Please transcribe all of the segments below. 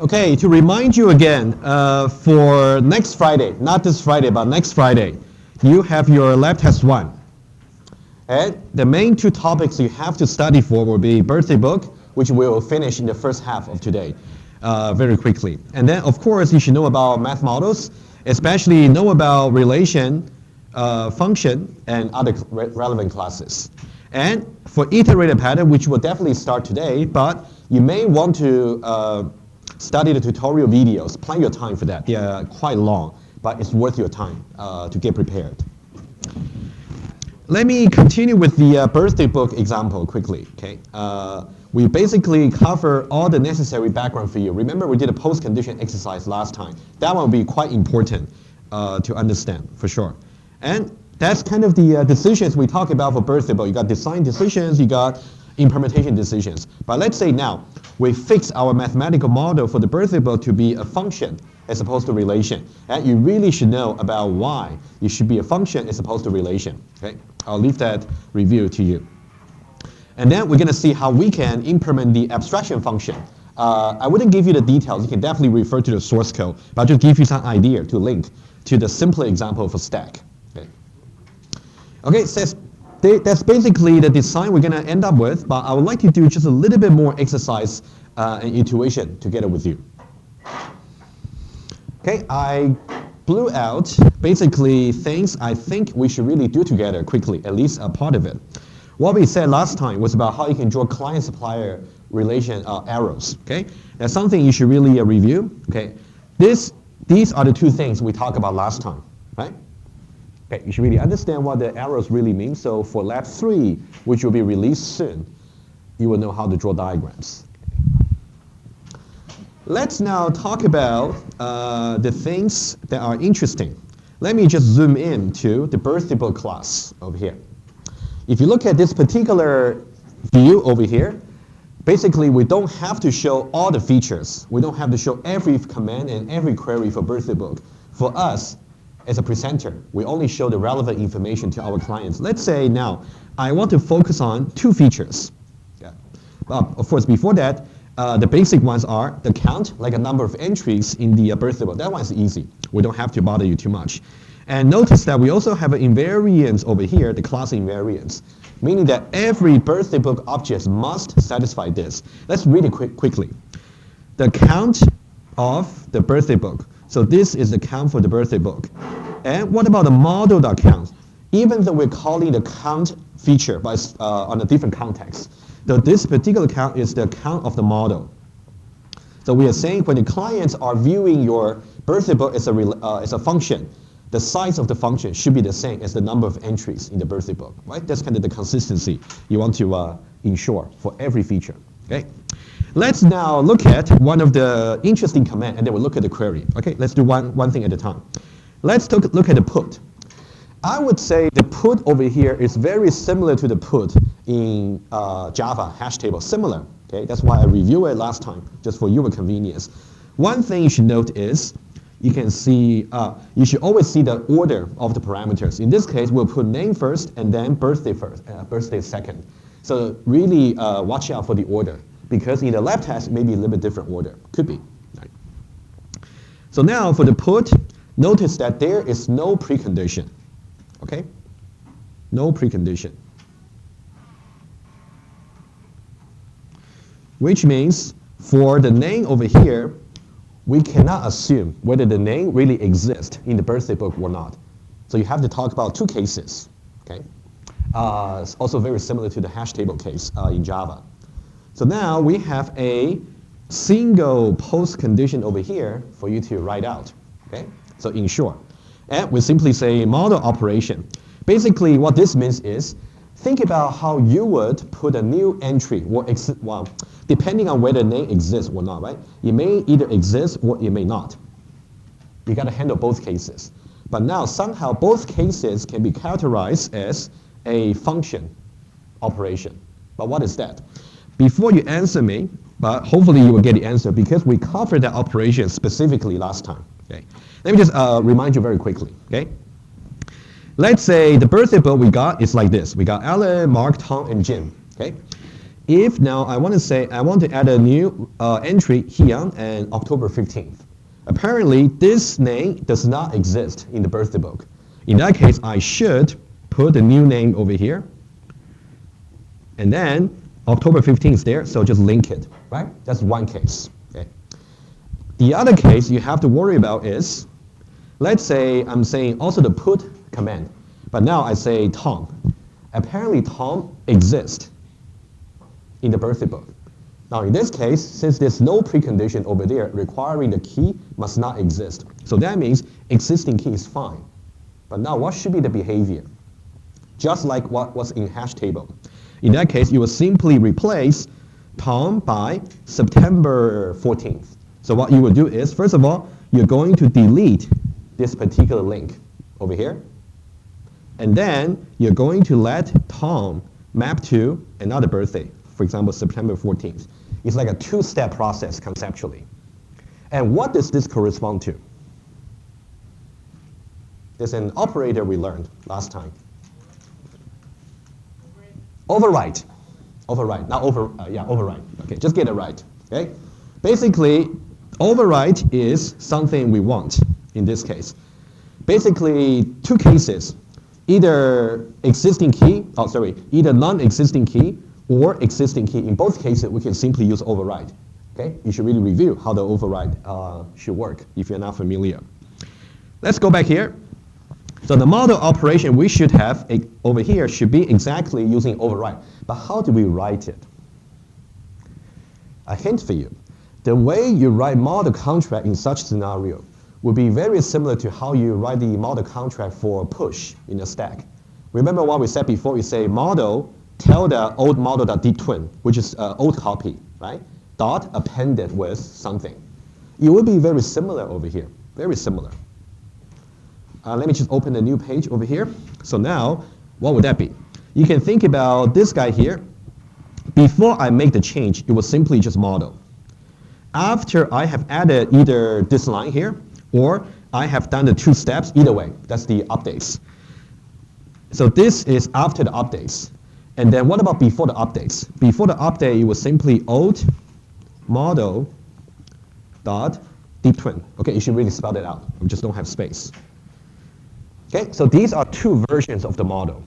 Okay, to remind you again, for next Friday, not this Friday, but next Friday, you have your lab test 1. And the main 2 topics you have to study for will be birthday book, which we will finish in the first half of today, very quickly. And then, of course, you should know about math models, especially know about relation, function, and other relevant classes. And for iterator pattern, which will definitely start today, but you may want to study the tutorial videos. Plan your time for that. They are quite long, but it's worth your time to get prepared. Let me continue with the birthday book example quickly. Okay, we basically cover all the necessary background for you. Remember, we did a post-condition exercise last time. That one will be quite important to understand for sure. And that's kind of the decisions we talk about for birthday book. You got design decisions, you got implementation decisions. But let's say now we fix our mathematical model for the birthday book to be a function as opposed to relation. And you really should know about why it should be a function as opposed to relation. Okay, I'll leave that review to you. And then we're going to see how we can implement the abstraction function. I wouldn't give you the details. You can definitely refer to the source code, but I'll just give you some idea to link to the simpler example for stack. Okay, so that's basically the design we're going to end up with, but I would like to do just a little bit more exercise and intuition together with you. Okay, I blew out basically things I think we should really do together quickly, at least a part of it. What we said last time was about how you can draw client-supplier relation arrows. Okay, that's something you should really review. Okay, these are the 2 things we talked about last time, right? Okay, you should really understand what the arrows really mean. So for lab 3, which will be released soon, you will know how to draw diagrams. Let's now talk about the things that are interesting. Let me just zoom in to the birthday book class over here. If you look at this particular view over here, basically we don't have to show all the features. We don't have to show every command and every query for birthday book. For us, as a presenter, we only show the relevant information to our clients. Let's say now, I want to focus on 2 features. Yeah. Of course, before that, the basic ones are the count, like a number of entries in the birthday book. That one's easy. We don't have to bother you too much. And notice that we also have an invariance over here, the class invariance, meaning that every birthday book object must satisfy this. Let's read it quickly. The count of the birthday book. So this is the count for the birthday book. And what about the model.count? Even though we're calling the count feature but on a different context, so this particular count is the count of the model. So we are saying when the clients are viewing your birthday book as a function, the size of the function should be the same as the number of entries in the birthday book, right? That's kind of the consistency you want to ensure for every feature, okay? Let's now look at one of the interesting commands, and then we'll look at the query. Okay, let's do one thing at a time. Let's look at the put. I would say the put over here is very similar to the put in Java hash table, similar. Okay, that's why I reviewed it last time, just for your convenience. One thing you should note is you can see, you should always see the order of the parameters. In this case, we'll put name first and then birthday first, birthday second. So really watch out for the order, because in the lab test, it may be a little bit different order. Could be. Right. So now for the put, notice that there is no precondition. Okay? No precondition. Which means for the name over here, we cannot assume whether the name really exists in the birthday book or not. So you have to talk about 2 cases. Okay? It's also very similar to the hash table case in Java. So now we have a single post condition over here for you to write out. Okay? So in short, and we simply say model operation. Basically what this means is, think about how you would put a new entry, or well, depending on whether the name exists or not, right? It may either exist or it may not. You got to handle both cases. But now somehow both cases can be characterized as a function operation. But what is that? Before you answer me, but hopefully you will get the answer because we covered that operation specifically last time. Okay? Let me just remind you very quickly. Okay? Let's say the birthday book we got is like this. We got Alan, Mark, Tom, and Jim. Okay? if now I want to say I want to add a new entry here and October 15th. Apparently, this name does not exist in the birthday book. In that case, I should put the new name over here. And then October 15th is there, so just link it, right? That's one case. Okay. The other case you have to worry about is, let's say I'm saying also the put command, but now I say Tom. Apparently, Tom exists in the birthday book. Now, in this case, since there's no precondition over there requiring the key must not exist, so that means existing key is fine. But now, what should be the behavior? Just like what was in hash table. In that case, you will simply replace Tom by September 14th. So what you will do is, first of all, you're going to delete this particular link over here. And then you're going to let Tom map to another birthday, for example, September 14th. It's like a two-step process conceptually. And what does this correspond to? There's an operator we learned last time. Overwrite. Overwrite, not overwrite. Okay, just get it right. Okay? Basically, overwrite is something we want in this case. Basically, two cases. Either existing key, either non-existing key or existing key. In both cases, we can simply use override. Okay? You should really review how the override should work if you're not familiar. Let's go back here. So the model operation we should have over here should be exactly using override. But how do we write it? A hint for you. The way you write model contract in such scenario would be very similar to how you write the model contract for push in a stack. Remember what we said before? You say model tell the old model.deepTwin, which is old copy, right? Dot appended with something. It would be very similar over here, very similar. Let me just open a new page over here. So now, what would that be? You can think about this guy here. Before I make the change, it was simply just model. After I have added either this line here, or I have done the two steps, either way, that's the updates. So this is after the updates. And then what about before the updates? Before the update, it was simply old model dot deepTwin. Okay, you should really spell it out. We just don't have space. Okay, so these are two versions of the model.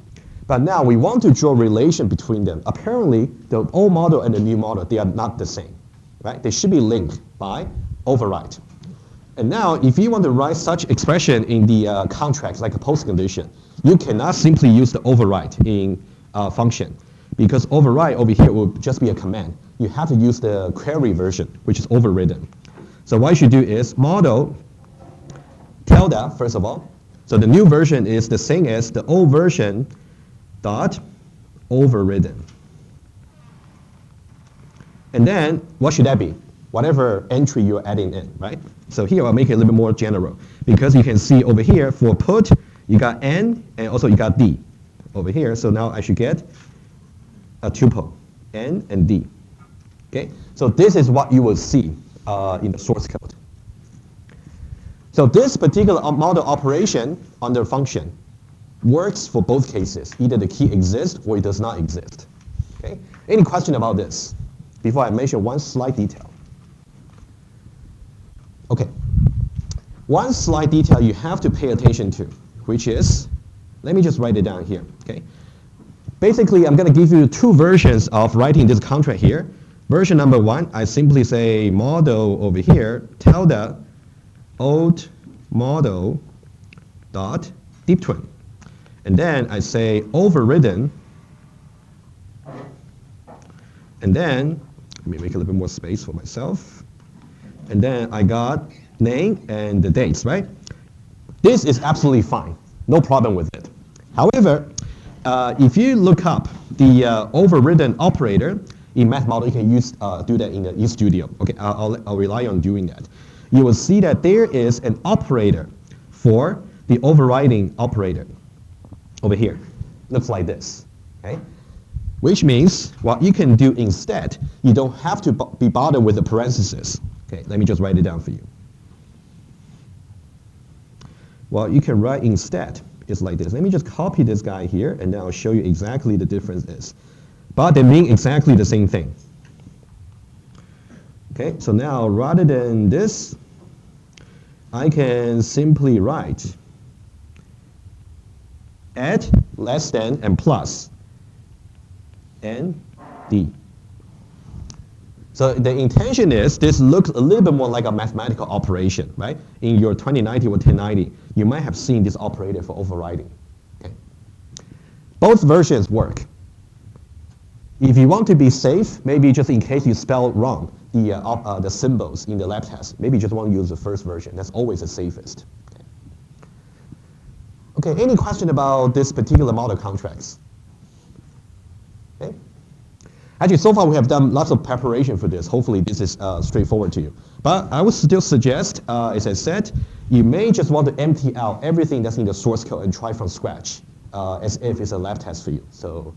But now we want to draw a relation between them. Apparently, the old model and the new model, they are not the same, right? They should be linked by override. And now, if you want to write such expression in the contracts, like a post condition, you cannot simply use the override in function, because override over here will just be a command. You have to use the query version, which is overridden. So what you should do is model tell that, first of all. So the new version is the same as the old version dot overridden. And then what should that be? Whatever entry you're adding in, right? So here I'll make it a little bit more general, because you can see over here for put, you got N and also you got D over here. So now I should get a tuple, N and D. Okay? So this is what you will see in the source code. So this particular model operation on the function works for both cases. Either the key exists or it does not exist. Okay? Any question about this before I mention one slight detail? Okay. One slight detail you have to pay attention to, which is, let me just write it down here. Okay? Basically, I'm going to give you two versions of writing this contract here. Version number one, I simply say model over here, tell the old model dot deepTwin. And then I say overridden. And then, let me make a little bit more space for myself. And then I got name and the dates, right? This is absolutely fine. No problem with it. However, if you look up the overridden operator in Math Model, you can do that in the eStudio. Okay, I'll rely on doing that. You will see that there is an operator for the overriding operator over here. Looks like this. Okay? Which means what you can do instead, you don't have to be bothered with the parentheses. Okay, let me just write it down for you. What you can write instead is like this. Let me just copy this guy here, and then I'll show you exactly the difference is. but they mean exactly the same thing. Okay, so now rather than this, I can simply write add, less than, and plus n d. So the intention is this looks a little bit more like a mathematical operation, right? In your 2090 or 1090, you might have seen this operator for overriding. Okay. Both versions work. If you want to be safe, maybe just in case you spell wrong the symbols in the lab test, maybe you just want to use the first version. That's always the safest. Okay, any question about this particular model contracts? Okay. Actually, so far we have done lots of preparation for this. Hopefully this is straightforward to you. But I would still suggest, as I said, you may just want to empty out everything that's in the source code and try from scratch, as if it's a lab test for you. So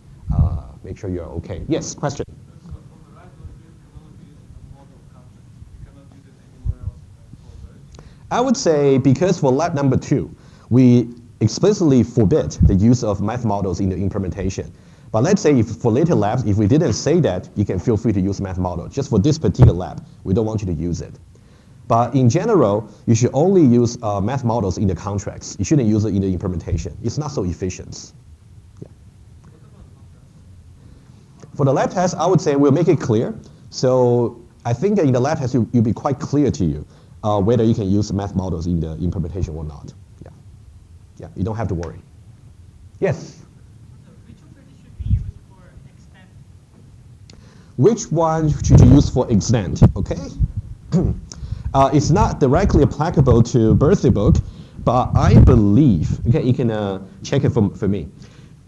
make sure you're okay. Yes, question? So for the right vulnerability and model contracts, you cannot use it anywhere else in the code, right? I would say because for lab number 2, we explicitly forbid the use of math models in the implementation. But let's say if for later labs, if we didn't say that, you can feel free to use math model. Just for this particular lab, we don't want you to use it. But in general, you should only use math models in the contracts. You shouldn't use it in the implementation. It's not so efficient. Yeah. For the lab test, I would say we'll make it clear. So I think that in the lab test, it'll be quite clear to you whether you can use math models in the implementation or not. Yeah, yeah, you don't have to worry. Yes? Which one should you use for extent, okay? It's not directly applicable to BirthdayBook, but I believe, okay, you can check it for me.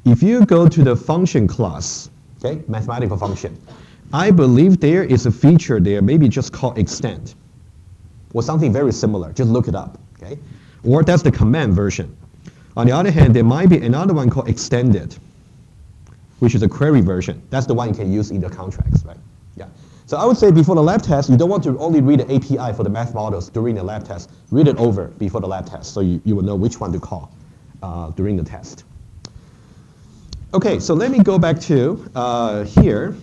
If you go to the function class, okay, mathematical function, I believe there is a feature there, maybe just called extend, or something very similar, just look it up, okay? Or that's the command version. On the other hand, there might be another one called extended, which is a query version. That's the one you can use in the contracts, right? Yeah. So I would say before the lab test, you don't want to only read the API for the math models during the lab test. Read it over before the lab test so you will know which one to call during the test. Okay, so let me go back to here.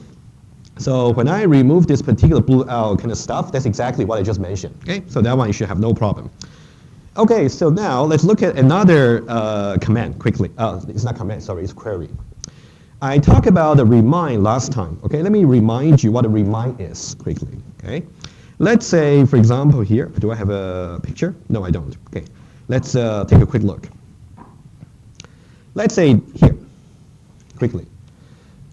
So when I remove this particular blue out kind of stuff, that's exactly what I just mentioned. Okay, so that one you should have no problem. Okay, so now let's look at another command quickly. It's not command, sorry, it's query. I talked about the remind last time. Okay, let me remind you what a remind is quickly. Okay, let's say, for example, here. Do I have a picture? No, I don't. Okay, let's take a quick look. Let's say here, quickly.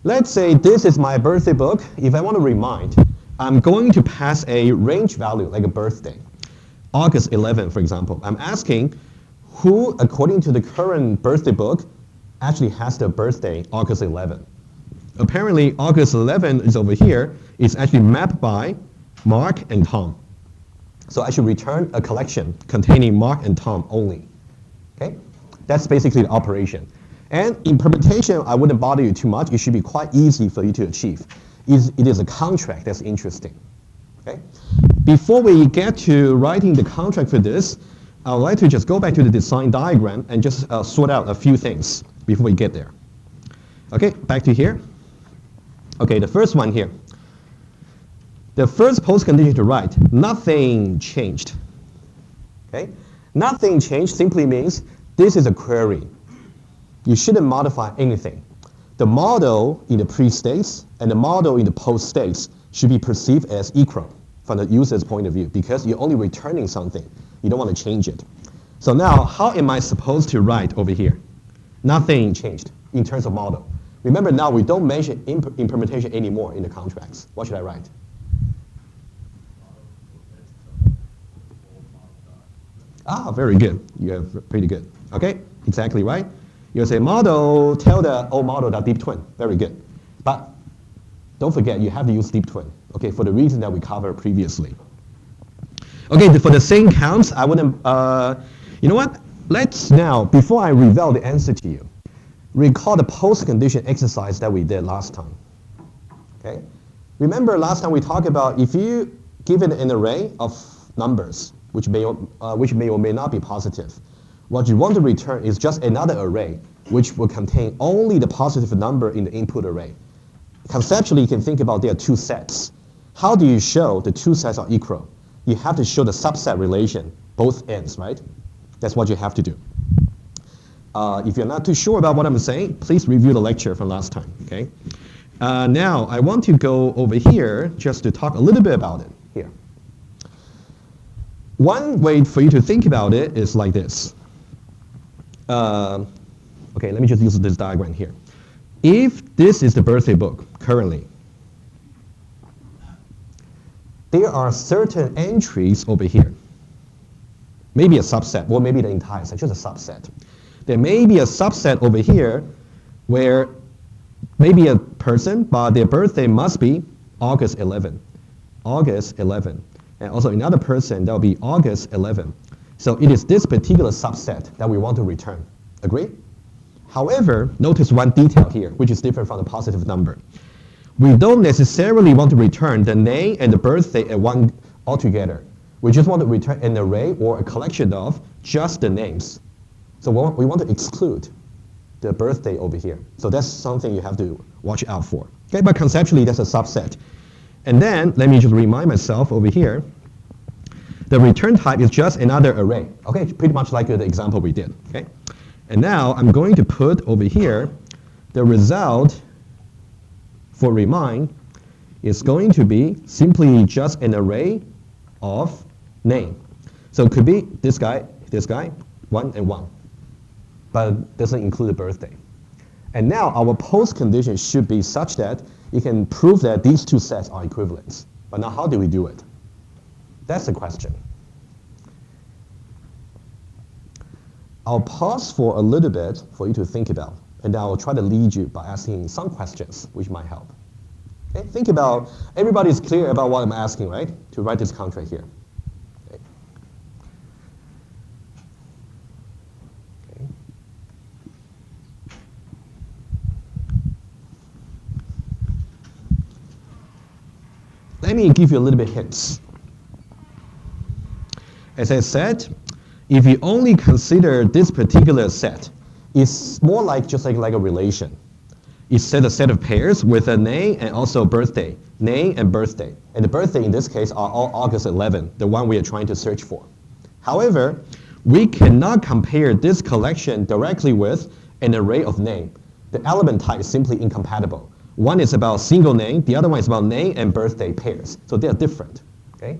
Let's say this is my birthday book. If I want to remind, I'm going to pass a range value like a birthday, August 11, for example. I'm asking who, according to the current birthday book, actually has the birthday August 11. Apparently, August 11 is over here. It's actually mapped by Mark and Tom. So I should return a collection containing Mark and Tom only. Okay, that's basically the operation. And implementation, I wouldn't bother you too much. It should be quite easy for you to achieve. It is a contract that's interesting. Okay. Before we get to writing the contract for this, I would like to just go back to the design diagram and just sort out a few things before we get there. Okay, back to here. Okay, the first one here. The first post condition to write, nothing changed. Okay, nothing changed simply means this is a query. You shouldn't modify anything. The model in the pre-states and the model in the post-states should be perceived as equal from the user's point of view because you're only returning something. You don't want to change it. So now, how am I supposed to write over here? Nothing changed in terms of model. Remember now, we don't mention implementation anymore in the contracts. What should I write? Ah, very good. You have pretty good. Okay, exactly right. You say model, tell the old model.deep twin. Very good. But don't forget, you have to use deep twin. Okay, for the reason that we covered previously. Okay, for the same counts, I wouldn't, you know what? Let's now, before I reveal the answer to you, recall the post condition exercise that we did last time. Okay? Remember last time we talked about if you given an array of numbers, which may or may not be positive, what you want to return is just another array which will contain only the positive number in the input array. conceptually, you can think about there are two sets. How do you show the two sets are equal? You have to show the subset relation, both ends, right? That's what you have to do. If you're not too sure about what I'm saying, please review the lecture from last time, okay? Now, I want to go over here just to talk a little bit about it here. One way for you to think about it is like this. Okay, let me just use this diagram here. If this is the birthday book currently, there are certain entries over here. Maybe a subset, or maybe the entire set, just a subset. There may be a subset over here where maybe a person, but their birthday must be August 11. August 11. And also another person, that will be August 11. So it is this particular subset that we want to return. Agree? However, notice one detail here, which is different from the positive number. We don't necessarily want to return the name and the birthday at one altogether. We just want to return an array or a collection of just the names. So we want to exclude the birthday over here. So that's something you have to watch out for. Okay, but conceptually, that's a subset. And then, let me just remind myself over here, the return type is just another array. Okay, pretty much like the example we did. Okay, and now I'm going to put over here the result for remind is going to be simply just an array of name. So it could be this guy, 1 and 1, but doesn't include the birthday. And now our post condition should be such that you can prove that these two sets are equivalent. But now how do we do it? That's the question. I'll pause for a little bit for you to think about, and then I'll try to lead you by asking some questions which might help. Okay? Think about, everybody's clear about what I'm asking, right? To write this contract here. Okay. Okay. Let me give you a little bit hints. As I said, if you only consider this particular set, it's more like just like a relation. It's a set of pairs with a name and also birthday. Name and birthday. And the birthday in this case are all August 11, the one we are trying to search for. However, we cannot compare this collection directly with an array of name. The element type is simply incompatible. One is about single name, the other one is about name and birthday pairs. So they are different. Okay?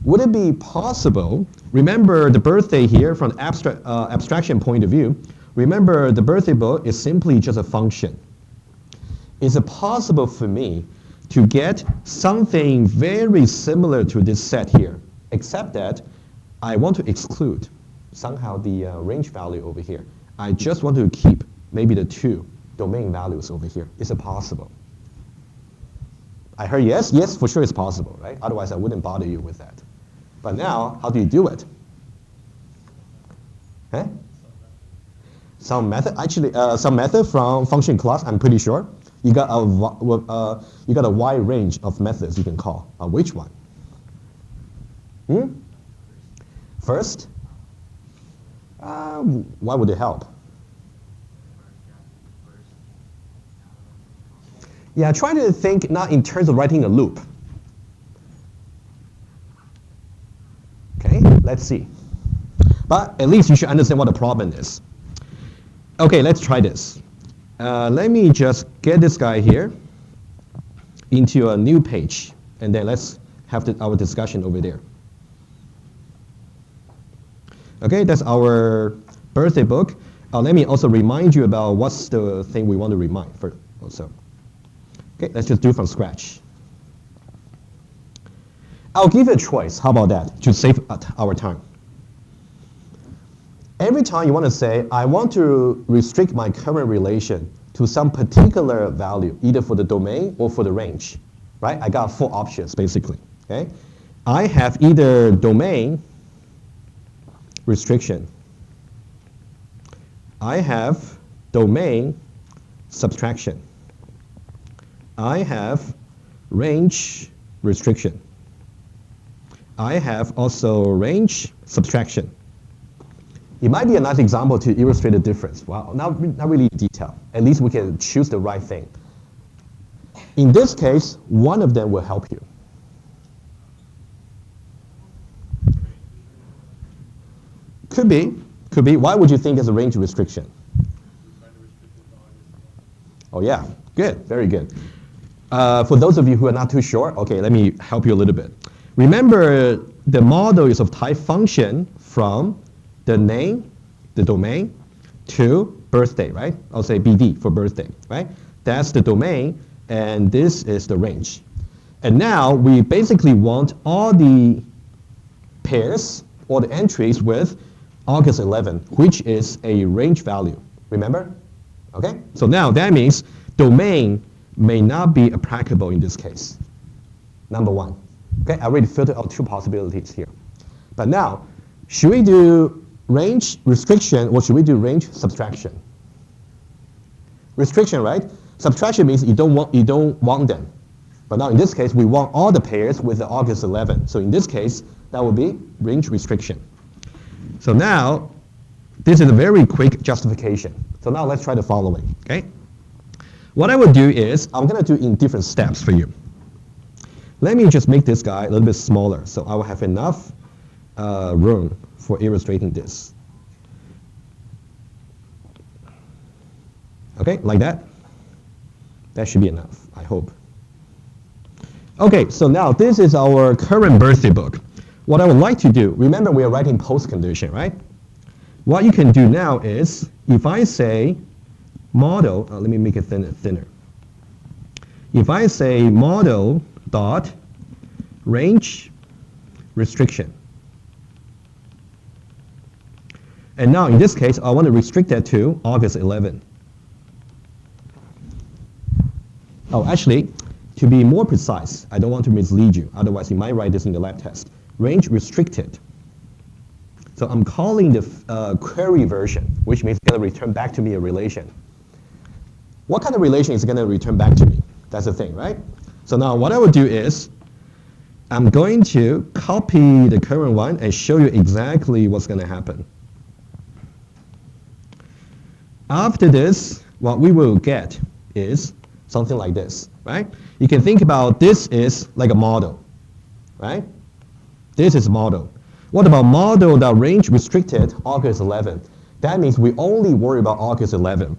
Would it be possible, remember the birthday here from abstraction point of view, remember the birthday book is simply just a function. Is it possible for me to get something very similar to this set here, except that I want to exclude somehow the range value over here. I just want to keep maybe the two domain values over here. Is it possible? I heard yes. Yes, for sure it's possible, right? Otherwise, I wouldn't bother you with that. But now, how do you do it? Eh? Some method, actually, some method from function class, I'm pretty sure. You got a wide range of methods you can call. Which one? First? Why would it help? Yeah, try to think not in terms of writing a loop. Okay, let's see. But at least you should understand what the problem is. Okay, let's try this. Let me just get this guy here into a new page, and then let's have our discussion over there. Okay, that's our birthday book. Let me also remind you about what's the thing we want to remind first also. Okay, let's just do it from scratch. I'll give you a choice. How about that, to save our time? Every time you want to say, I want to restrict my current relation to some particular value, either for the domain or for the range, right? I got 4 options, basically, okay? I have either domain restriction. I have domain subtraction. I have range restriction. I have also range subtraction. It might be a nice example to illustrate the difference. Well, not really detail. At least we can choose the right thing. In this case, one of them will help you. Could be, could be. Why would you think it's a range restriction? Oh yeah, good, very good. For those of you who are not too sure, okay, let me help you a little bit. Remember, the model is of type function from the name, the domain, to birthday, right? I'll say BD for birthday, right? That's the domain, and this is the range. And now we basically want all the pairs or the entries with August 11, which is a range value. Remember? Okay? So now that means domain may not be applicable in this case. Number one. Okay, I already filtered out two possibilities here. But now, should we do range restriction or should we do range subtraction? Restriction, right? Subtraction means you don't want them. But now in this case, we want all the pairs with the August 11. So in this case, that would be range restriction. So now, this is a very quick justification. So now let's try the following, okay? What I would do is, I'm gonna do in different steps for you. Let me just make this guy a little bit smaller, so I will have enough room for illustrating this. Okay, like that? That should be enough, I hope. Okay, so now this is our current birthday book. What I would like to do, remember we are writing post condition, right? What you can do now is, if I say model, let me make it thinner. If I say model dot range restriction. And now in this case, I want to restrict that to August 11. Oh, actually, to be more precise, I don't want to mislead you. Otherwise, you might write this in the lab test. Range restricted. So I'm calling the query version, which means it's going to return back to me a relation. What kind of relation is going to return back to me? That's the thing, right? So now what I will do is, I'm going to copy the current one and show you exactly what's going to happen. After this, what we will get is something like this, right? You can think about this is like a model, right? This is model. What about model that range restricted August 11? That means we only worry about August 11.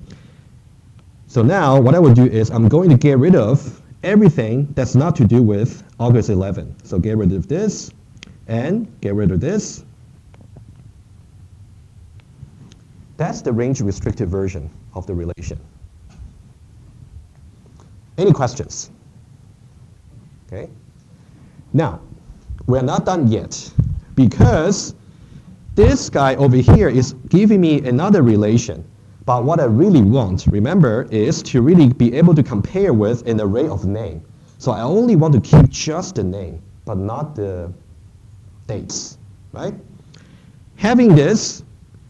So now what I will do is I'm going to get rid of everything that's not to do with August 11. So get rid of this and get rid of this. That's the range restricted version of the relation. Any questions? Okay. Now, we're not done yet because this guy over here is giving me another relation. But what I really want, remember, is to really be able to compare with an array of name. So I only want to keep just the name, but not the dates, right? Having this,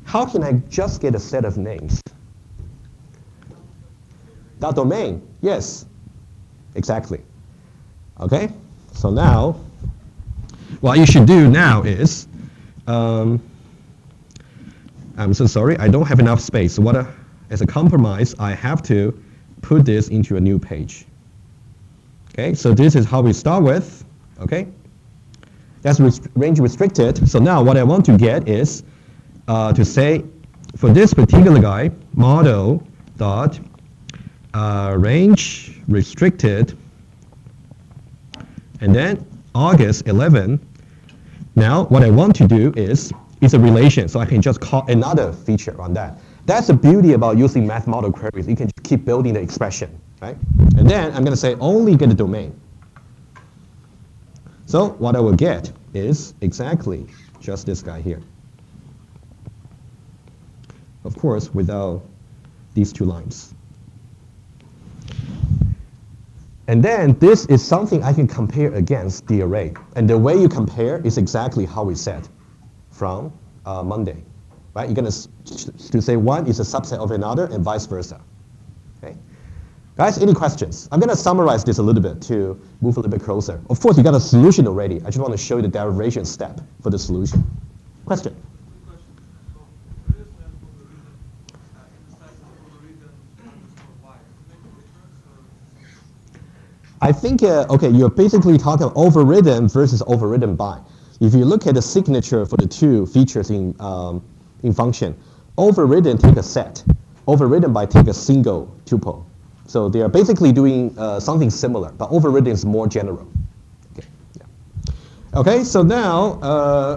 how can I just get a set of names? That domain, yes, exactly. Okay, so now, what you should do now is, I'm so sorry, I don't have enough space. So as a compromise, I have to put this into a new page. Okay, so this is how we start with, okay? That's range restricted. So now what I want to get is to say, for this particular guy, model dot range restricted, and then August 11. Now what I want to do is, it's a relation, so I can just call another feature on that. That's the beauty about using math model queries. You can just keep building the expression, right? And then I'm going to say only get the domain. So what I will get is exactly just this guy here. Of course, without these two lines. And then this is something I can compare against the array. And the way you compare is exactly how we said from Monday, right? You're going to say one is a subset of another and vice versa. Okay, guys, any questions? I'm going to summarize this a little bit to move a little bit closer. Of course, you got a solution already. I just want to show you the derivation step for the solution. Question? I think, okay, you're basically talking overridden versus overridden by. If you look at the signature for the two features in function, overridden take a set, overridden by take a single tuple. So they are basically doing something similar, but overridden is more general. Okay, yeah. Okay, so now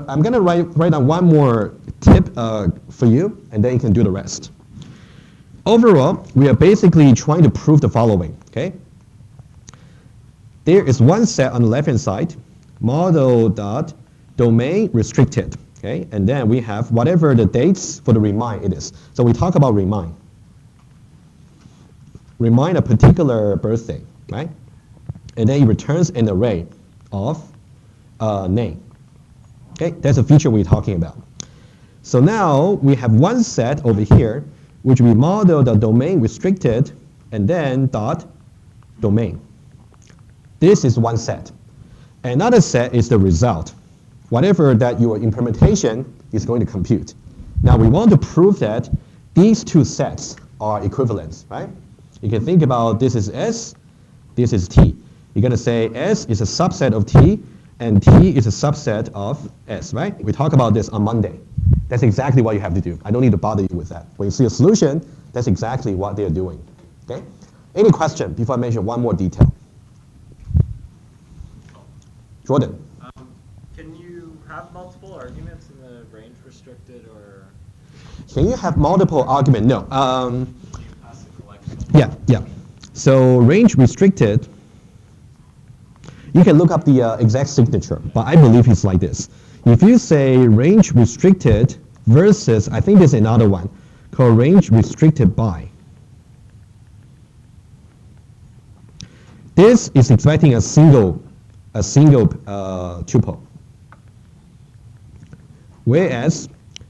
I'm going to write down one more tip for you, and then you can do the rest. Overall, we are basically trying to prove the following. Okay, there is one set on the left-hand side, model dot domain restricted. Okay, and then we have whatever the dates for the remind it is. So we talk about remind. Remind a particular birthday, right? And then it returns an array of name. Okay, that's a feature we're talking about. So now we have one set over here, which we model the domain restricted, and then dot domain. This is one set. Another set is the result, whatever that your implementation is going to compute. Now we want to prove that these two sets are equivalent, right? You can think about this is S, this is T. You're going to say S is a subset of T, and T is a subset of S, right? We talk about this on Monday. That's exactly what you have to do. I don't need to bother you with that. When you see a solution, that's exactly what they're doing. Okay? Any question before I mention one more detail? Jordan. Can you have multiple arguments in the range restricted, or? Can you have multiple arguments? No. Pass a collection? Yeah. So range restricted, you can look up the exact signature, but I believe it's like this. If you say range restricted versus, I think there's another one called range restricted by. This is expecting a single tuple, whereas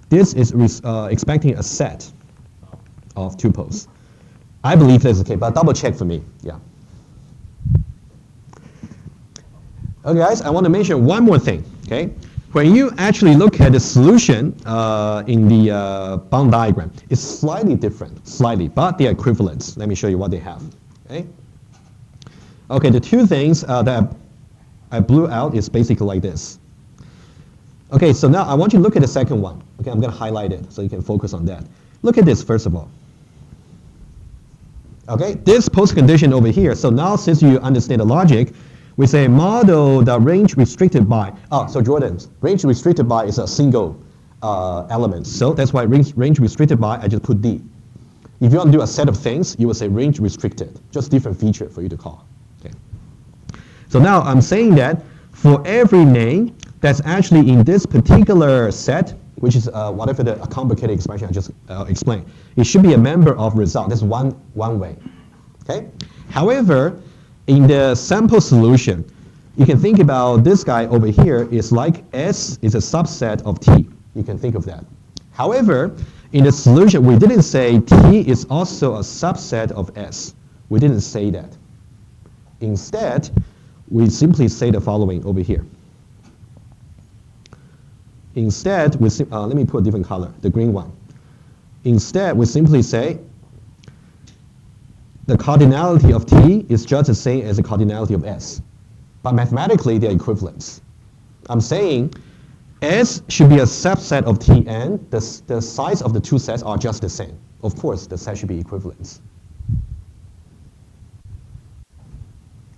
this is expecting a set of tuples. I believe that's okay, but double check for me. Yeah. Okay, guys, I want to mention one more thing. Okay, when you actually look at the solution in the bound diagram, it's slightly different, but they are equivalent. Let me show you what they have. Okay. Okay, the two things that I blew out is basically like this. Okay, so now I want you to look at the second one. Okay, I'm going to highlight it so you can focus on that. Look at this first of all. Okay, this post condition over here. So now since you understand the logic, we say model the range restricted by. So Jordan, range restricted by is a single element. So that's why range restricted by, I just put D. If you want to do a set of things, you would say range restricted. Just different feature for you to call. Okay. So now I'm saying that for every name that's actually in this particular set, which is whatever the complicated expression I just explained, it should be a member of result. That's one way. Okay. However, in the sample solution, you can think about this guy over here is like S is a subset of T. You can think of that. However, in the solution, we didn't say T is also a subset of S. We didn't say that. Instead, we simply say the following over here. Instead, let me put a different color, the green one. Instead, we simply say the cardinality of T is just the same as the cardinality of S. But mathematically, they're equivalent. I'm saying S should be a subset of T and the size of the two sets are just the same. Of course, the set should be equivalent.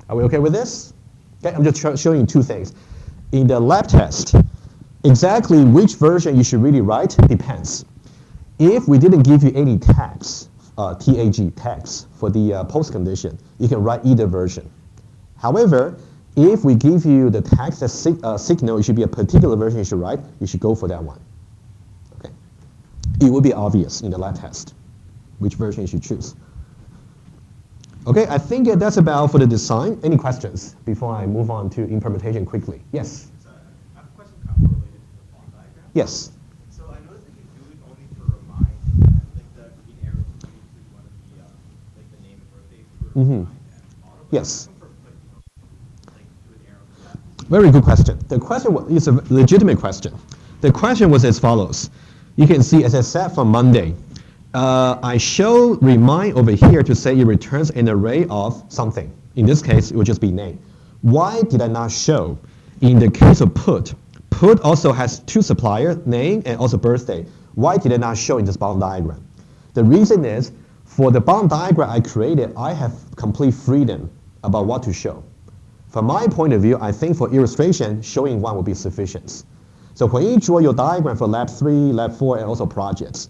Are we okay with this? Okay, I'm just showing you two things. In the lab test, exactly which version you should really write depends. If we didn't give you any tags, TAG tags for the post condition, you can write either version. However, if we give you the tags that signal it should be a particular version you should write, you should go for that one. Okay. It will be obvious in the lab test which version you should choose. Okay, I think that's about for the design. Any questions before I move on to implementation quickly? Yes? So I have a question kind of related to the Venn diagram. Yes. So I noticed that you do it only for remind, and like the green arrow is pointing to one of the like the name and birthday for remind and auto. But Yes. I'm looking for like do an arrow for that. Very good question. The question is a legitimate question. The question was as follows. You can see, as I said, from Monday, I show remind over here to say it returns an array of something. In this case, it would just be name. Why did I not show? In the case of put also has two supplier, name and also birthday. Why did I not show in this bound diagram? The reason is, for the bound diagram I created, I have complete freedom about what to show. From my point of view, I think for illustration, showing one will be sufficient. So when you draw your diagram for lab 3, lab 4, and also projects,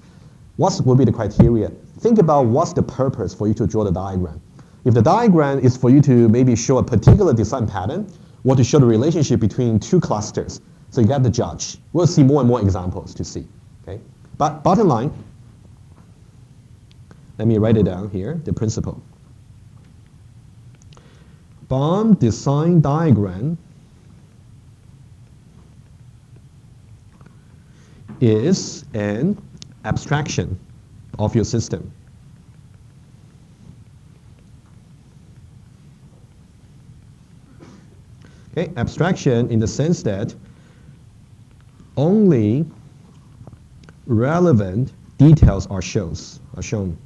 what will be the criteria? Think about what's the purpose for you to draw the diagram. If the diagram is for you to maybe show a particular design pattern, or to show the relationship between two clusters, so you got to judge. We'll see more and more examples to see. Okay? But bottom line, let me write it down here, the principle. BOM design diagram is an abstraction of your system. Okay, abstraction in the sense that only relevant details are shown.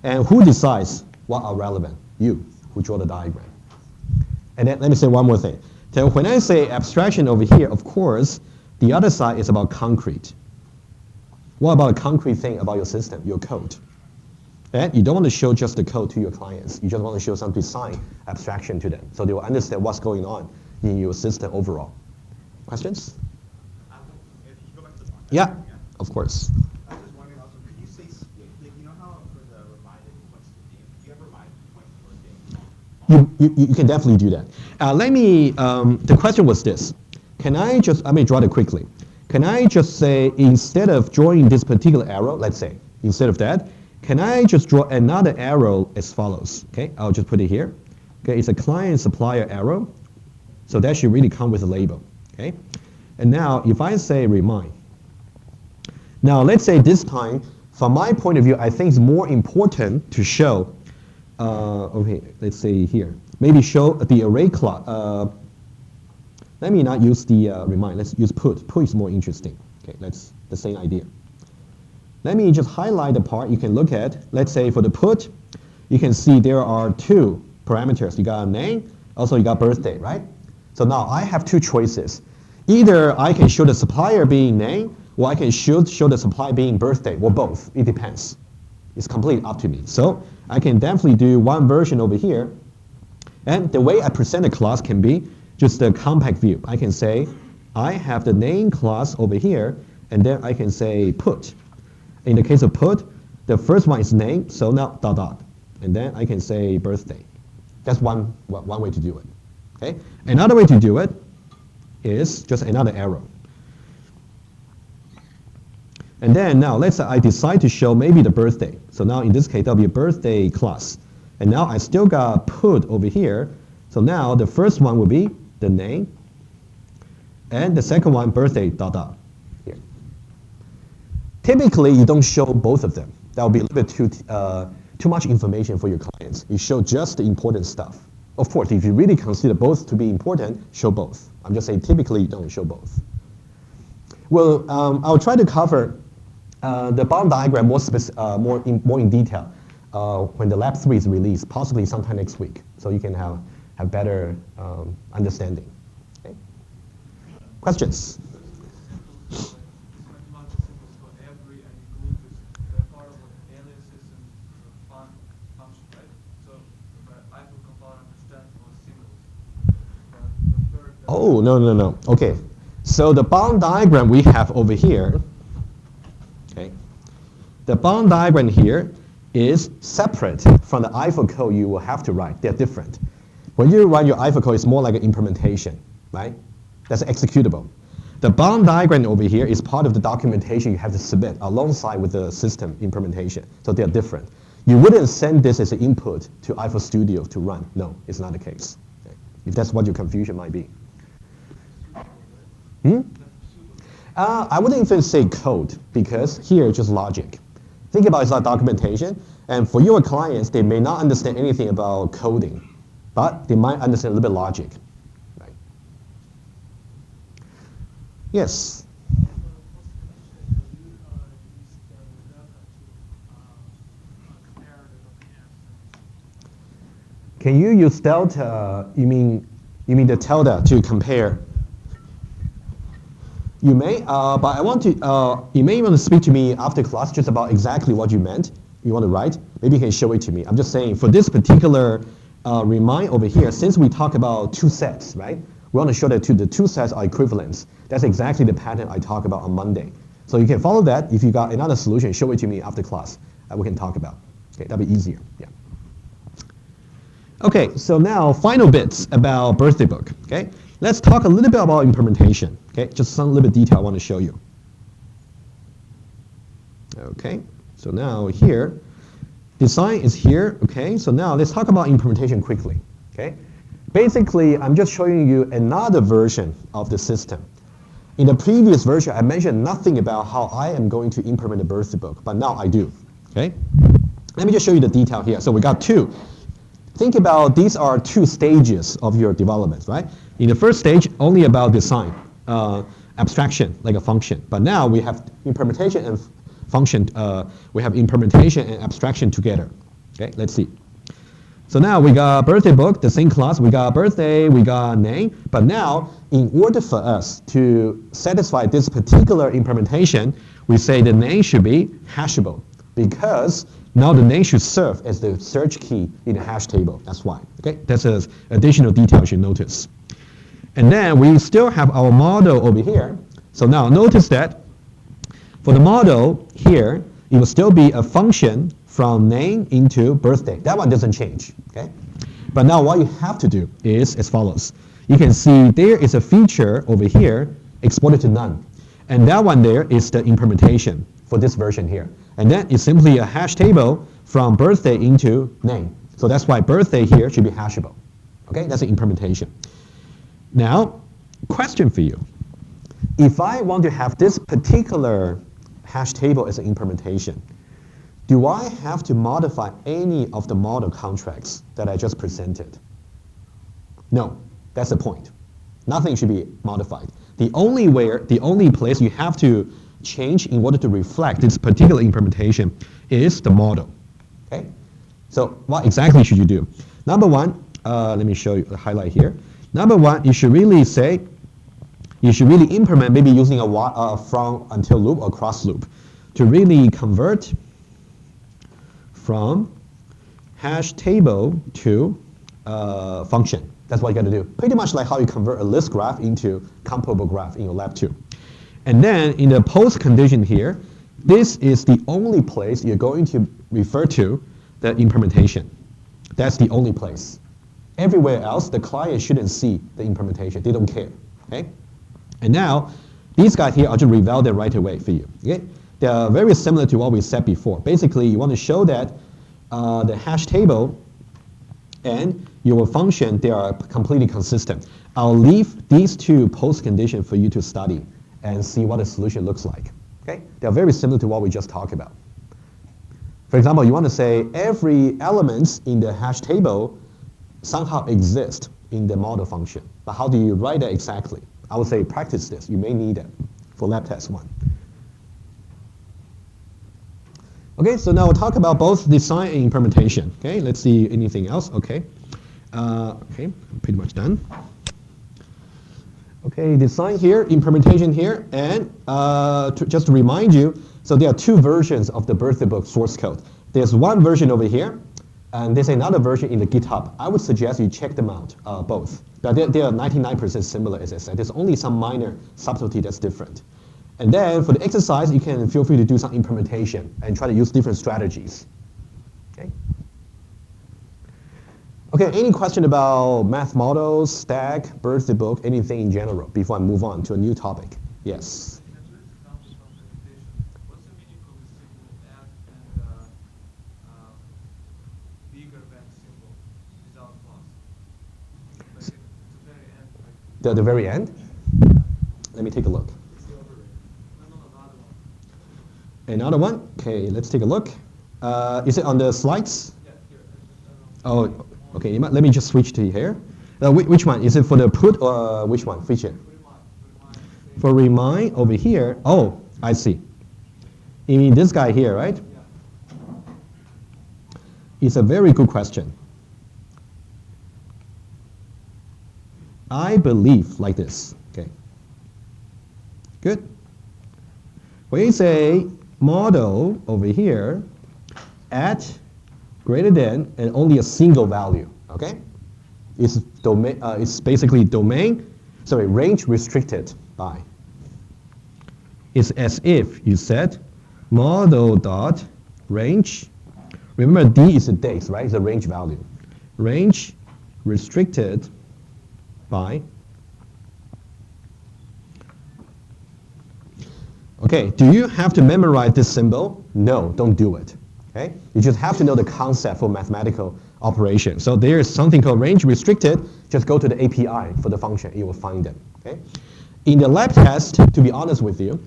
And who decides what are relevant? You, who draw the diagram. And then let me say one more thing. So when I say abstraction over here, of course, the other side is about concrete. What about a concrete thing about your system, your code? And you don't want to show just the code to your clients. You just want to show some design abstraction to them, so they will understand what's going on in your system overall. Questions? If you go back to the point. Yeah, of course. I was just wondering also, could you say split? Like, you know how for the reminded points to name, do you have remind points for name? You can definitely do that. The question was this. Let me draw it quickly. Can I just say, instead of drawing this particular arrow, let's say, instead of that, can I just draw another arrow as follows? Okay, I'll just put it here. Okay, it's a client supplier arrow. So that should really come with a label. Okay, and now if I say remind, now let's say this time, from my point of view, I think it's more important to show, okay, let's say here, maybe show the array class. Let me not use the remind, let's use put. Put is more interesting. Okay, that's the same idea. Let me just highlight the part you can look at. Let's say for the put, you can see there are two parameters. You got a name, also you got birthday, right? So now I have two choices. Either I can show the supplier being name, or I can show the supplier being birthday, or both. It depends. It's completely up to me. So I can definitely do one version over here. And the way I present a class can be just a compact view. I can say, I have the name class over here, and then I can say put. In the case of put, the first one is name, so now ... And then I can say birthday. That's one way to do it. Okay? Another way to do it is just another arrow. And then now let's say I decide to show maybe the birthday. So now in this case, that'll be a birthday class. And now I still got put over here. So now the first one will be the name. And the second one, birthday ... Here. Typically, you don't show both of them. That would be a little bit too much information for your clients. You show just the important stuff. Of course, if you really consider both to be important, show both. I'm just saying typically you don't show both. Well, I'll try to cover the bound diagram more in detail when the lab 3 is released, possibly sometime next week, so you can have better understanding. Okay. Questions? Oh, no. Okay. So the bound diagram we have over here, okay, the bound diagram here is separate from the IFO code you will have to write. They're different. When you write your IFO code, it's more like an implementation, right? That's executable. The bound diagram over here is part of the documentation you have to submit alongside with the system implementation. So they're different. You wouldn't send this as an input to IFO Studio to run. No, it's not the case. Okay. If that's what your confusion might be. I wouldn't even say code, because here it's just logic. Think about it as like documentation, and for your clients, they may not understand anything about coding, but they might understand a little bit logic. Right? Yes? Can you use delta? You mean the tilde to compare? You may, but I want to. You may want to speak to me after class just about exactly what you meant. You want to write? Maybe you can show it to me. I'm just saying for this particular remind over here, since we talk about two sets, right? We want to show that the two sets are equivalents. That's exactly the pattern I talk about on Monday. So you can follow that. If you got another solution, show it to me after class. We can talk about. Okay, that'll be easier. Yeah. Okay, so now final bits about birthday book. Okay, let's talk a little bit about implementation. Okay, just some little bit detail I want to show you. Okay, so now here, design is here. Okay, so now let's talk about implementation quickly. Okay, basically I'm just showing you another version of the system. In the previous version, I mentioned nothing about how I am going to implement the birthday book, but now I do. Okay, let me just show you the detail here. So we got two. Think about these are two stages of your development, right? In the first stage, only about design, abstraction, like a function. But now we have implementation and function. We have implementation and abstraction together. Okay, let's see. So now we got birthday book, the same class. We got birthday, we got name. But now, in order for us to satisfy this particular implementation, we say the name should be hashable because now the name should serve as the search key in the hash table. That's why. Okay, that's an additional detail you should notice. And then we still have our model over here. So now notice that for the model here, it will still be a function from name into birthday. That one doesn't change. Okay, but now what you have to do is as follows. You can see there is a feature over here exported to none, and that one there is the implementation for this version here. And then it's simply a hash table from birthday into name. So that's why birthday here should be hashable. Okay, that's the implementation. Now, question for you. If I want to have this particular hash table as an implementation, do I have to modify any of the model contracts that I just presented? No, that's the point. Nothing should be modified. The only place you have to change in order to reflect this particular implementation is the model. Okay? So what exactly should you do? Number one, let me show you the highlight here. Number one, you should really implement maybe using a from until loop or cross loop to really convert from hash table to function. That's what you got to do. Pretty much like how you convert a list graph into comparable graph in your lab 2. And then in the post condition here, this is the only place you're going to refer to the implementation. That's the only place. Everywhere else, the client shouldn't see the implementation. They don't care. Okay? And now, these guys here, I'll just reveal them right away for you. Okay? They're very similar to what we said before. Basically, you want to show that the hash table and your function, they are completely consistent. I'll leave these two post conditions for you to study and see what the solution looks like. Okay? They're very similar to what we just talked about. For example, you want to say every element in the hash table somehow exists in the model function. But how do you write that exactly? I would say practice this. You may need it for lab test 1. Okay, so now we'll talk about both design and implementation. Okay, let's see anything else. Okay, okay, pretty much done. Okay, design here, implementation here, and just to remind you, so there are two versions of the birthday book source code. There's one version over here, and there's another version in the GitHub. I would suggest you check them out, both. But they are 99% similar, as I said. There's only some minor subtlety that's different. And then for the exercise, you can feel free to do some implementation and try to use different strategies. Okay. Okay, any question about math models, stack, birthday book, anything in general before I move on to a new topic? Yes. What's the meaning of the symbol and bigger than symbol without plus? Like at the very end. Like The very end? Let me take a look. Another one? Okay, let's take a look. Is it on the slides? Yeah, here. Oh, okay. Let me just switch to here. Which one? Is it for the put or which one? Feature? For remind over here. Oh, I see. You mean this guy here, right? Yeah. It's a very good question. I believe like this. Okay. Good. When you say model over here at greater than and only a single value, okay? It's domain. It's basically range restricted by. It's as if you said model dot range. Remember, D is the dates, right? It's a range value. Range restricted by. Okay, do you have to memorize this symbol? No, don't do it. Okay, you just have to know the concept for mathematical operation. So there is something called range restricted. Just go to the API for the function, you will find them. Okay, in the lab test, to be honest with you,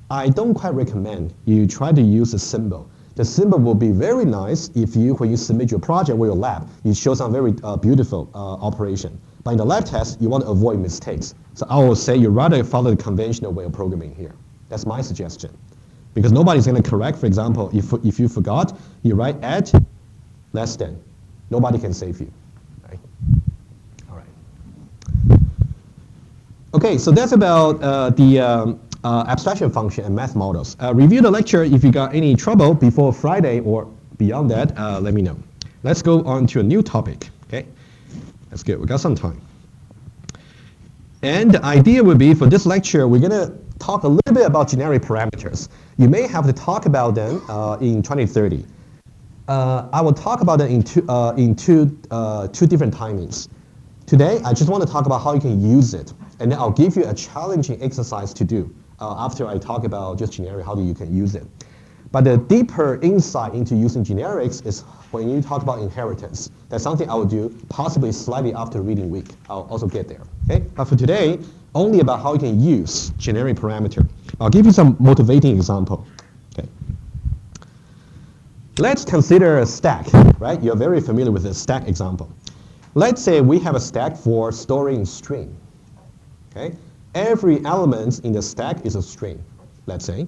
I don't quite recommend you try to use a symbol. The symbol will be very nice if you, when you submit your project or your lab, you show some very beautiful operation. But in the lab test, you want to avoid mistakes. So I will say you rather follow the conventional way of programming here. That's my suggestion. Because nobody's going to correct, for example, if you forgot, you write at less than. Nobody can save you. Right? All right. Okay, so that's about the abstraction function and math models. Review the lecture. If you got any trouble before Friday or beyond that, let me know. Let's go on to a new topic. Okay, that's good. We got some time. And the idea would be for this lecture, we're going to talk a little bit about generic parameters. You may have to talk about them in 2030. I will talk about them in two different timings. Today, I just want to talk about how you can use it, and then I'll give you a challenging exercise to do after I talk about just generic, how you can use it. But the deeper insight into using generics is when you talk about inheritance. That's something I will do possibly slightly after reading week. I'll also get there. Okay? But for today, only about how you can use generic parameter. I'll give you some motivating example. Okay. Let's consider a stack, right? You're very familiar with the stack example. Let's say we have a stack for storing string. Okay? Every element in the stack is a string, let's say.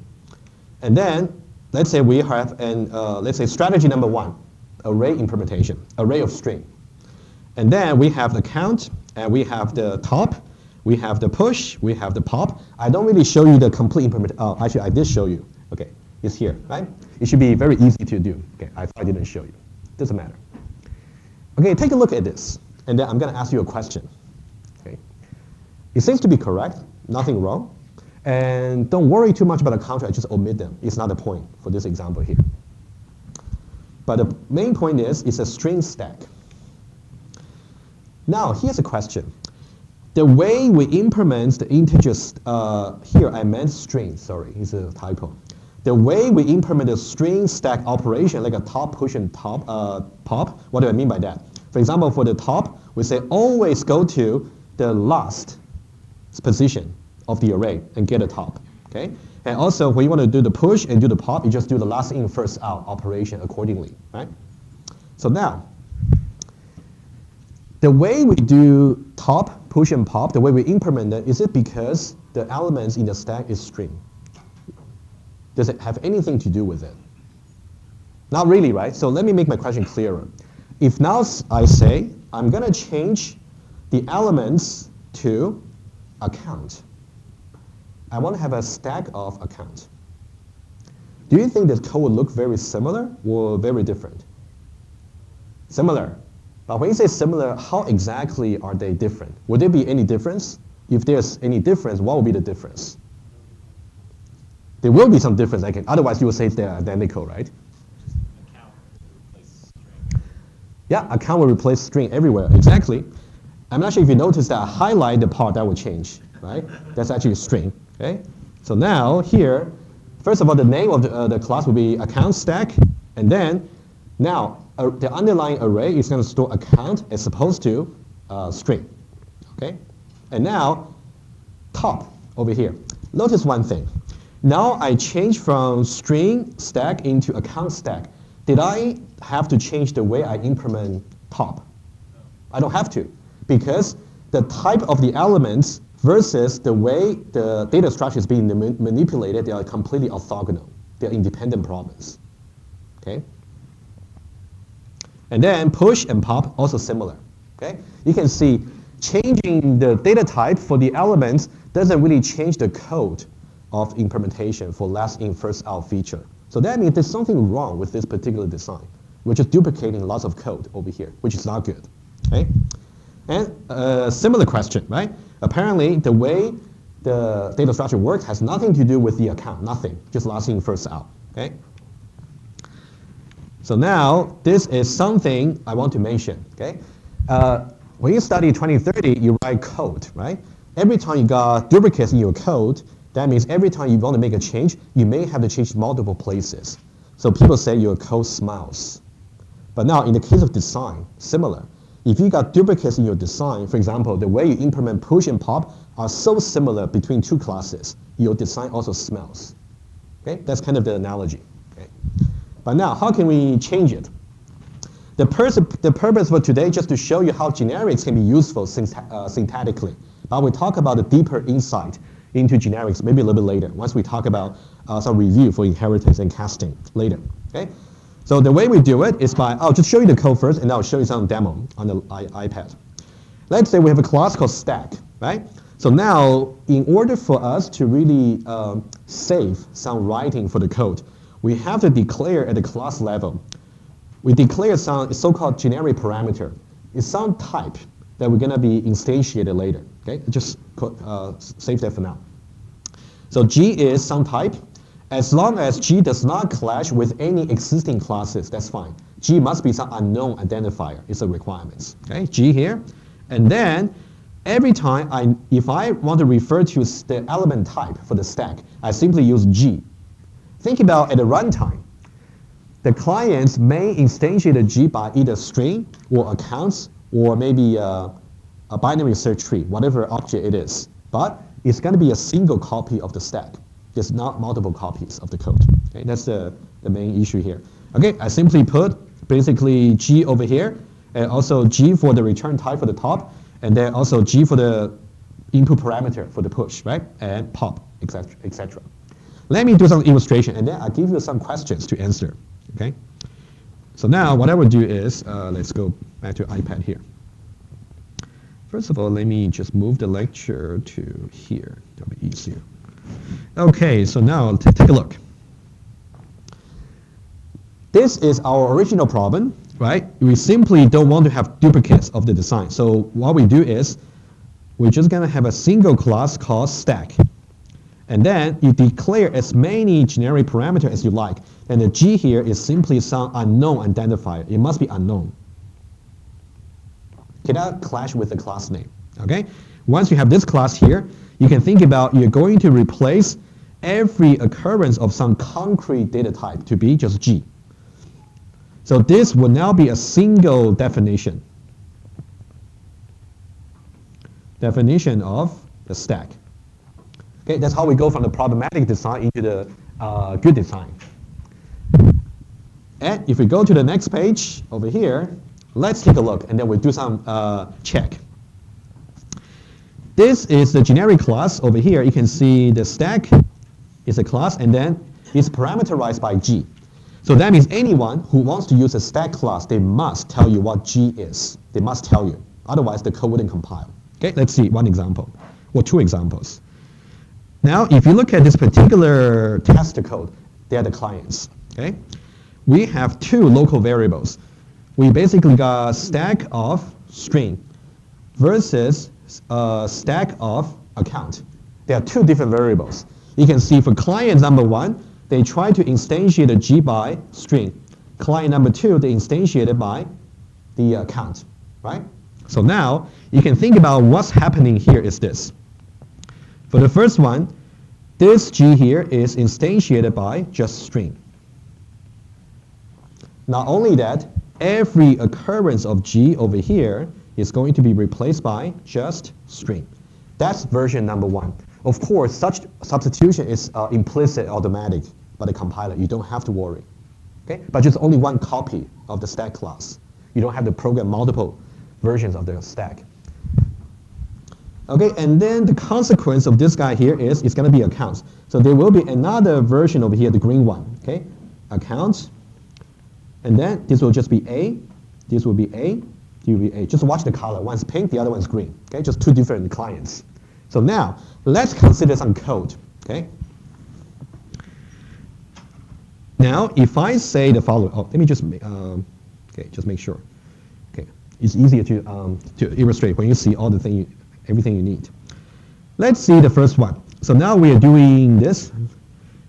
And then, let's say we have an, let's say strategy number 1, array implementation, array of string. And then we have the count, and we have the top, we have the push, we have the pop. I don't really show you the complete implementation. Oh, actually, I did show you. Okay, it's here, right? It should be very easy to do. Okay, I didn't show you. Doesn't matter. Okay, take a look at this, and then I'm going to ask you a question. Okay, it seems to be correct, nothing wrong, and don't worry too much about the counter. Just omit them. It's not the point for this example here. But the main point is, it's a string stack. Now, here's a question. The way we implement the integers, here I meant string, sorry, it's a typo. The way we implement the string stack operation, like a top, push, and top, pop, what do I mean by that? For example, for the top, we say always go to the last position of the array and get a top, okay? And also, when you want to do the push and do the pop, you just do the last in, first out operation accordingly, right? So now, the way we do top, push, and pop, the way we implement it, is it because the elements in the stack is string? Does it have anything to do with it? Not really, right? So let me make my question clearer. If now I say, I'm going to change the elements to account. I want to have a stack of account. Do you think this code will look very similar or very different? Similar. But when you say similar, how exactly are they different? Would there be any difference? If there's any difference, what will be the difference? There will be some difference. Otherwise, you would say they're identical, right? Account will replace string. Yeah, account will replace string everywhere. Exactly. I'm not sure if you noticed that I highlight the part that will change, right? That's actually a string. Okay. So now here, first of all, the name of the class will be account stack, and then now the underlying array is going to store account as opposed to string. Okay. And now top over here. Notice one thing. Now I change from string stack into account stack. Did I have to change the way I implement top? I don't have to, because the type of the elements versus the way the data structure is being manipulated, they are completely orthogonal. They are independent problems. Okay? And then push and pop, also similar. Okay? You can see changing the data type for the elements doesn't really change the code of implementation for last in, first out feature. So that means there's something wrong with this particular design. We're just duplicating lots of code over here, which is not good. Okay? And a similar question, right? Apparently, the way the data structure works has nothing to do with the account, nothing, just last in, first out. Okay? So now, this is something I want to mention. Okay? When you study 2030, you write code, right? Every time you got duplicates in your code, that means every time you want to make a change, you may have to change multiple places. So people say your code smells. But now, in the case of design, similar. If you got duplicates in your design, for example, the way you implement push and pop are so similar between two classes, your design also smells. Okay? That's kind of the analogy. Okay? But now, how can we change it? The purpose for today just to show you how generics can be useful syntactically. But we'll talk about the deeper insight into generics maybe a little bit later, once we talk about some review for inheritance and casting later. Okay? So the way we do it is by, I'll just show you the code first, and I'll show you some demo on the iPad. Let's say we have a class called stack, right? So now, in order for us to really save some writing for the code, we have to declare at the class level. We declare some so-called generic parameter. It's some type that we're going to be instantiated later. Okay, just save that for now. So G is some type. As long as G does not clash with any existing classes, that's fine. G must be some unknown identifier. It's a requirement. Okay, G here. And then every time if I want to refer to the element type for the stack, I simply use G. Think about at the runtime. The clients may instantiate a G by either string or accounts or maybe a binary search tree, whatever object it is. But it's going to be a single copy of the stack. There's not multiple copies of the code. Okay, that's the main issue here. Okay, I simply put basically G over here, and also G for the return type for the top, and then also G for the input parameter for the push, right? And pop, etc., etc. Let me do some illustration, and then I'll give you some questions to answer. Okay. So now what I will do is let's go back to iPad here. First of all, let me just move the lecture to here. That'll be easier. Okay, so now take a look. This is our original problem, right? We simply don't want to have duplicates of the design. So what we do is we're just going to have a single class called stack. And then you declare as many generic parameters as you like. And the G here is simply some unknown identifier. It must be unknown. Cannot clash with the class name. Okay? Once you have this class here, you can think about you're going to replace every occurrence of some concrete data type to be just G. So this will now be a single definition. Definition of the stack. Okay, that's how we go from the problematic design into the good design. And if we go to the next page over here, let's take a look, and then we'll do some check. This is the generic class over here. You can see the stack is a class, and then it's parameterized by G. So that means anyone who wants to use a stack class, they must tell you what G is. They must tell you. Otherwise, the code wouldn't compile. Okay, let's see one example, or two examples. Now, if you look at this particular test code, they are the clients. Okay, we have two local variables. We basically got stack of string versus stack of account. There are two different variables. You can see for client number one, they try to instantiate a G by string. Client number two, they instantiate it by the account, right? So now you can think about what's happening here is this. For the first one, this G here is instantiated by just string. Not only that, every occurrence of G over here is going to be replaced by just string. That's version number one. Of course, such substitution is implicit automatic by the compiler. You don't have to worry. Okay? But just only one copy of the stack class. You don't have to program multiple versions of the stack. Okay, and then the consequence of this guy here is it's going to be accounts. So there will be another version over here, the green one. Okay, accounts. And then this will just be A. This will be A. DVA. Just watch the color. One's pink, the other one's green. Okay, just two different clients. So now let's consider some code. Okay. Now, if I say the following, let me just make, just make sure. Okay, it's easier to illustrate when you see all the everything you need. Let's see the first one. So now we are doing this.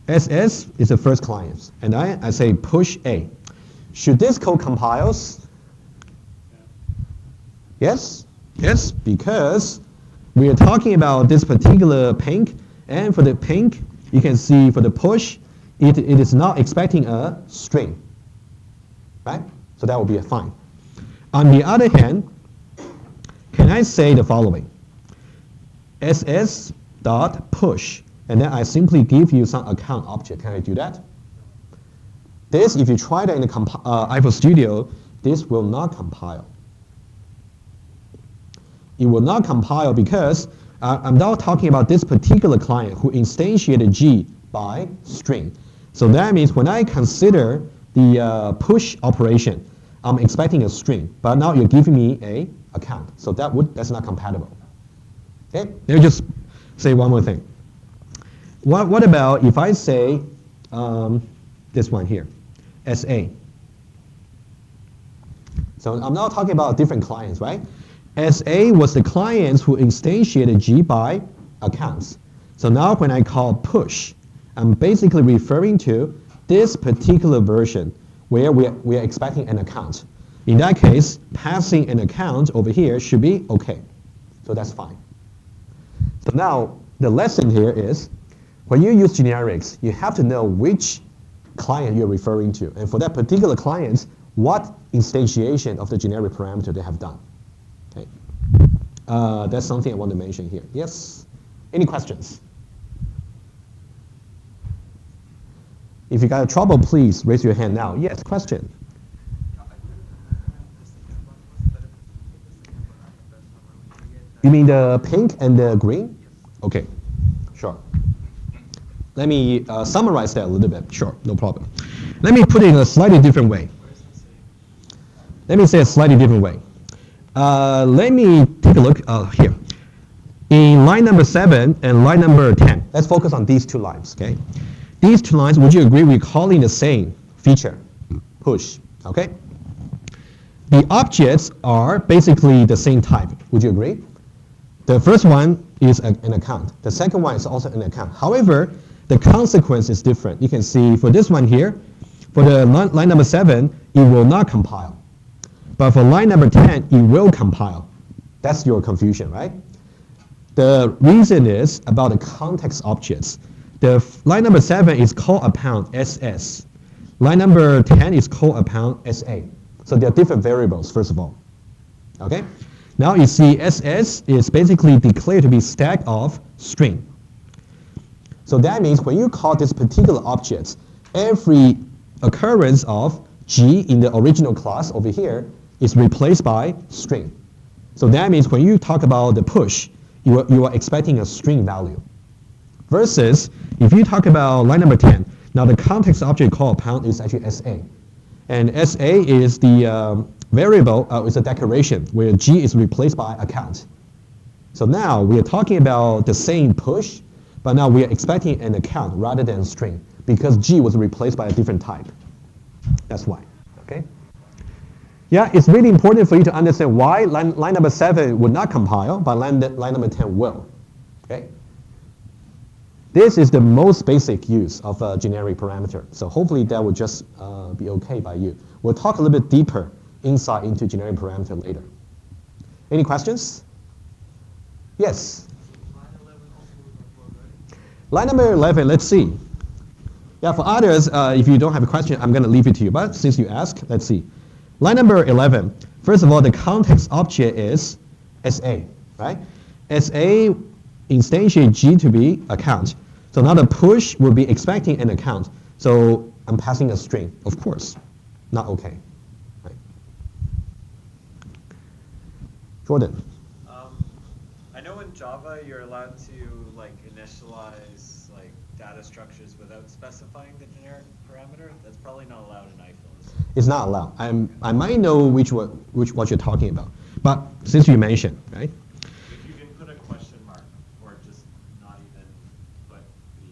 SS is the first client, and I say push A. Should this code compiles? Yes, yes, because we are talking about this particular pink, and for the pink, you can see for the push, it is not expecting a string, right? So that will be fine. On the other hand, can I say the following? SS dot push, and then I simply give you some account object. Can I do that? This, if you try that in the iPhone Studio, this will not compile. It will not compile because I'm now talking about this particular client who instantiated G by string. So that means when I consider the push operation, I'm expecting a string, but now you're giving me a account. So that's not compatible. Okay, let me just say one more thing. What about if I say this one here, SA? So I'm now talking about different clients, right? SA was the clients who instantiated G by accounts. So now when I call push, I'm basically referring to this particular version where we are expecting an account. In that case, passing an account over here should be okay. So that's fine. So now the lesson here is when you use generics, you have to know which client you're referring to. And for that particular client, what instantiation of the generic parameter they have done. Okay. That's something I want to mention here. Yes? Any questions? If you got trouble, please raise your hand now. Yes, question. You mean the pink and the green? Okay, sure. Let me summarize that a little bit. Sure, no problem. Let me put it in a slightly different way. Let me say a slightly different way. Let me take a look here. In line number 7 and line number 10, let's focus on these two lines, okay? These two lines, would you agree we're calling the same feature, push, okay? The objects are basically the same type, would you agree? The first one is an account. The second one is also an account. However, the consequence is different. You can see for this one here, for the line number 7, it will not compile. But for line number 10, it will compile. That's your confusion, right? The reason is about the context objects. The line number 7 is call upon SS. Line number 10 is call upon SA. So they're different variables, first of all. Okay? Now you see SS is basically declared to be stack of string. So that means when you call this particular object, every occurrence of G in the original class over here is replaced by string. So that means when you talk about the push, you are expecting a string value. Versus, if you talk about line number 10, now the context object called upon is actually SA. And SA is the variable, is a declaration where G is replaced by account. So now we are talking about the same push, but now we are expecting an account rather than string because G was replaced by a different type. That's why, okay? Yeah, it's really important for you to understand why line number 7 would not compile, but line number 10 will, okay? This is the most basic use of a generic parameter. So hopefully that will just be okay by you. We'll talk a little bit deeper insight into generic parameter later. Any questions? Yes? Line number 11, let's see. Yeah, for others, if you don't have a question, I'm going to leave it to you. But since you asked, let's see. Line number 11, first of all, the context object is SA, right? SA instantiate G to be account. So now the push will be expecting an account. So I'm passing a string, of course. Not okay. Right. Jordan. I know in Java you're allowed to like initialize like data structures without specifying the generic parameter. That's probably not allowed in iPhone. It's not allowed. I might know which what you're talking about, but since you mentioned, right? If you can put a question mark, or just not even put the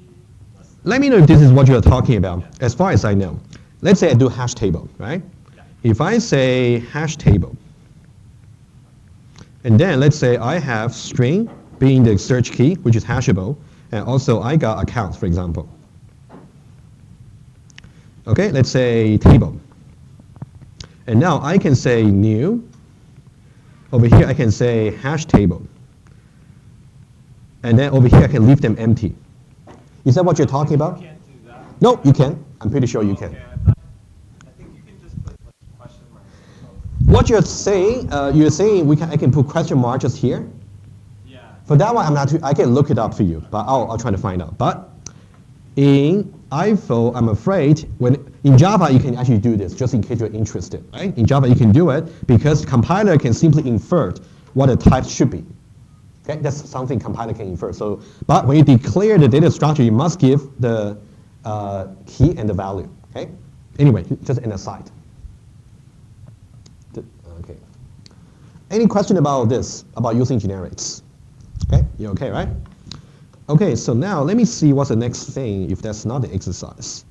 less than. Let me know if this is what you're talking about. As far as I know, let's say I do hash table, right? Yeah. If I say hash table, and then let's say I have string being the search key, which is hashable, and also I got account, for example. Okay, let's say table. And now I can say new. Over here I can say hash table. And then over here I can leave them empty. Is that what you're talking about? You can't do that. No, you can. I'm pretty sure you can. Okay, I think you can just put like question marks. What you're saying I can put question mark just here. Yeah. For that one, I can look it up for you, but I'll try to find out. But in IFO, I'm afraid in Java you can actually do this, just in case you're interested, right? In Java you can do it because compiler can simply infer what a type should be. Okay, that's something compiler can infer. So, but when you declare the data structure, you must give the key and the value. Okay. Anyway, just an aside. Okay. Any question about this? About using generics? Okay, you okay, right? Okay, so now let me see what's the next thing if that's not the exercise.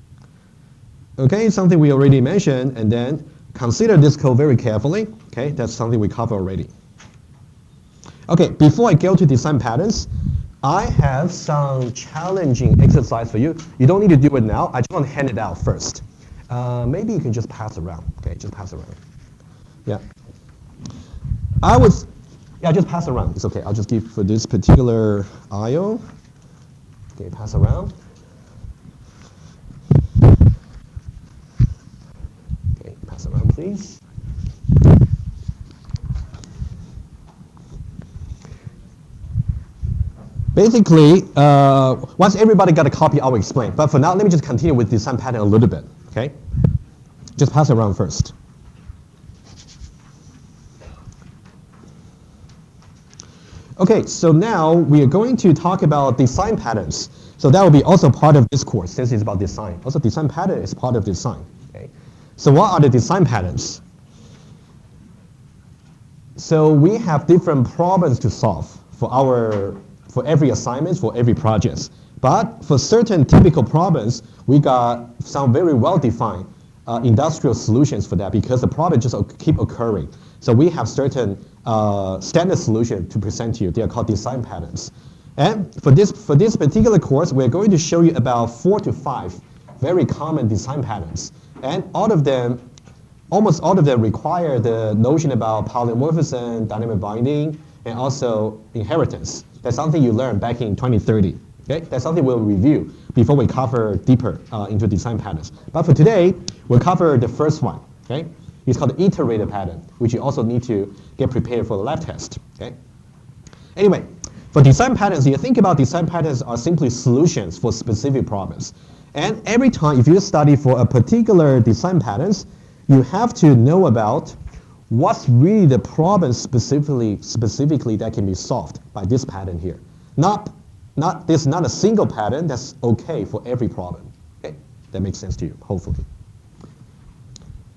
Okay, something we already mentioned, and then consider this code very carefully. Okay, that's something we covered already. Okay, before I go to design patterns, I have some challenging exercise for you. You don't need to do it now. I just want to hand it out first. Maybe you can just pass around. Okay, just pass around. Yeah. Just pass around. It's okay. I'll just give for this particular IO. Okay, pass around. Okay, pass around, please. Basically, once everybody got a copy, I'll explain. But for now, let me just continue with design pattern a little bit. Okay, just pass around first. Okay, so now we are going to talk about design patterns. So that will be also part of this course since it's about design. Also, design pattern is part of design. Okay, so what are the design patterns? So we have different problems to solve for every assignment, for every project. But for certain typical problems, we got some very well-defined industrial solutions for that because the problem just keep occurring. So we have certain standard solution to present to you. They are called design patterns. And for this particular course, we're going to show you about 4 to 5 very common design patterns. And almost all of them require the notion about polymorphism, dynamic binding, and also inheritance. That's something you learned back in 2030. Okay? That's something we'll review before we cover deeper into design patterns. But for today, we'll cover the first one. Okay? It's called the Iterator pattern, which you also need to get prepared for the lab test. Okay? Anyway, for design patterns, you think about design patterns are simply solutions for specific problems. And every time, if you study for a particular design patterns, you have to know about what's really the problem specifically that can be solved by this pattern here. There's not a single pattern that's okay for every problem. Okay? That makes sense to you, hopefully.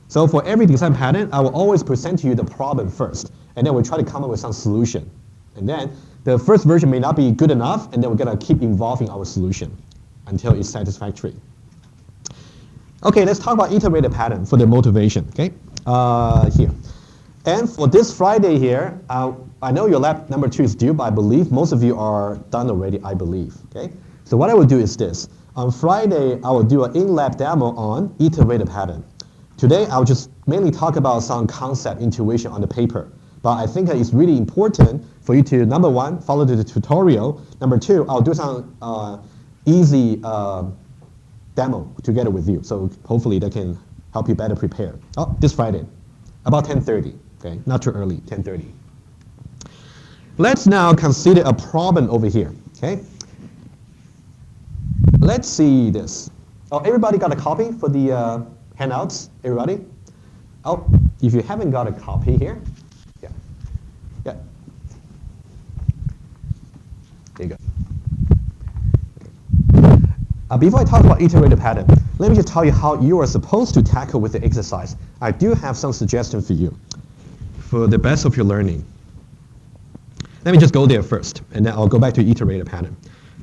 So for every design pattern, I will always present to you the problem first, and then we'll try to come up with some solution. And then the first version may not be good enough, and then we're going to keep evolving our solution until it's satisfactory. Okay, let's talk about iterator pattern for the motivation. Okay, here. And for this Friday here, I know your lab number 2 is due, but I believe most of you are done already, I believe. Okay, so what I will do is this. On Friday, I will do an in-lab demo on iterator pattern. Today, I'll just mainly talk about some concept intuition on the paper. But I think it's really important for you to, number 1, follow the tutorial. Number 2, I'll do some easy demo together with you. So hopefully that can help you better prepare. Oh, this Friday, about 10:30. Okay, not too early, 10:30. Let's now consider a problem over here. Okay, let's see this. Oh, everybody got a copy for the handouts? Everybody? Oh, if you haven't got a copy here, yeah. There you go. Okay. Before I talk about iterator pattern, let me just tell you how you are supposed to tackle with the exercise. I do have some suggestions for you for the best of your learning. Let me just go there first, and then I'll go back to iterator pattern.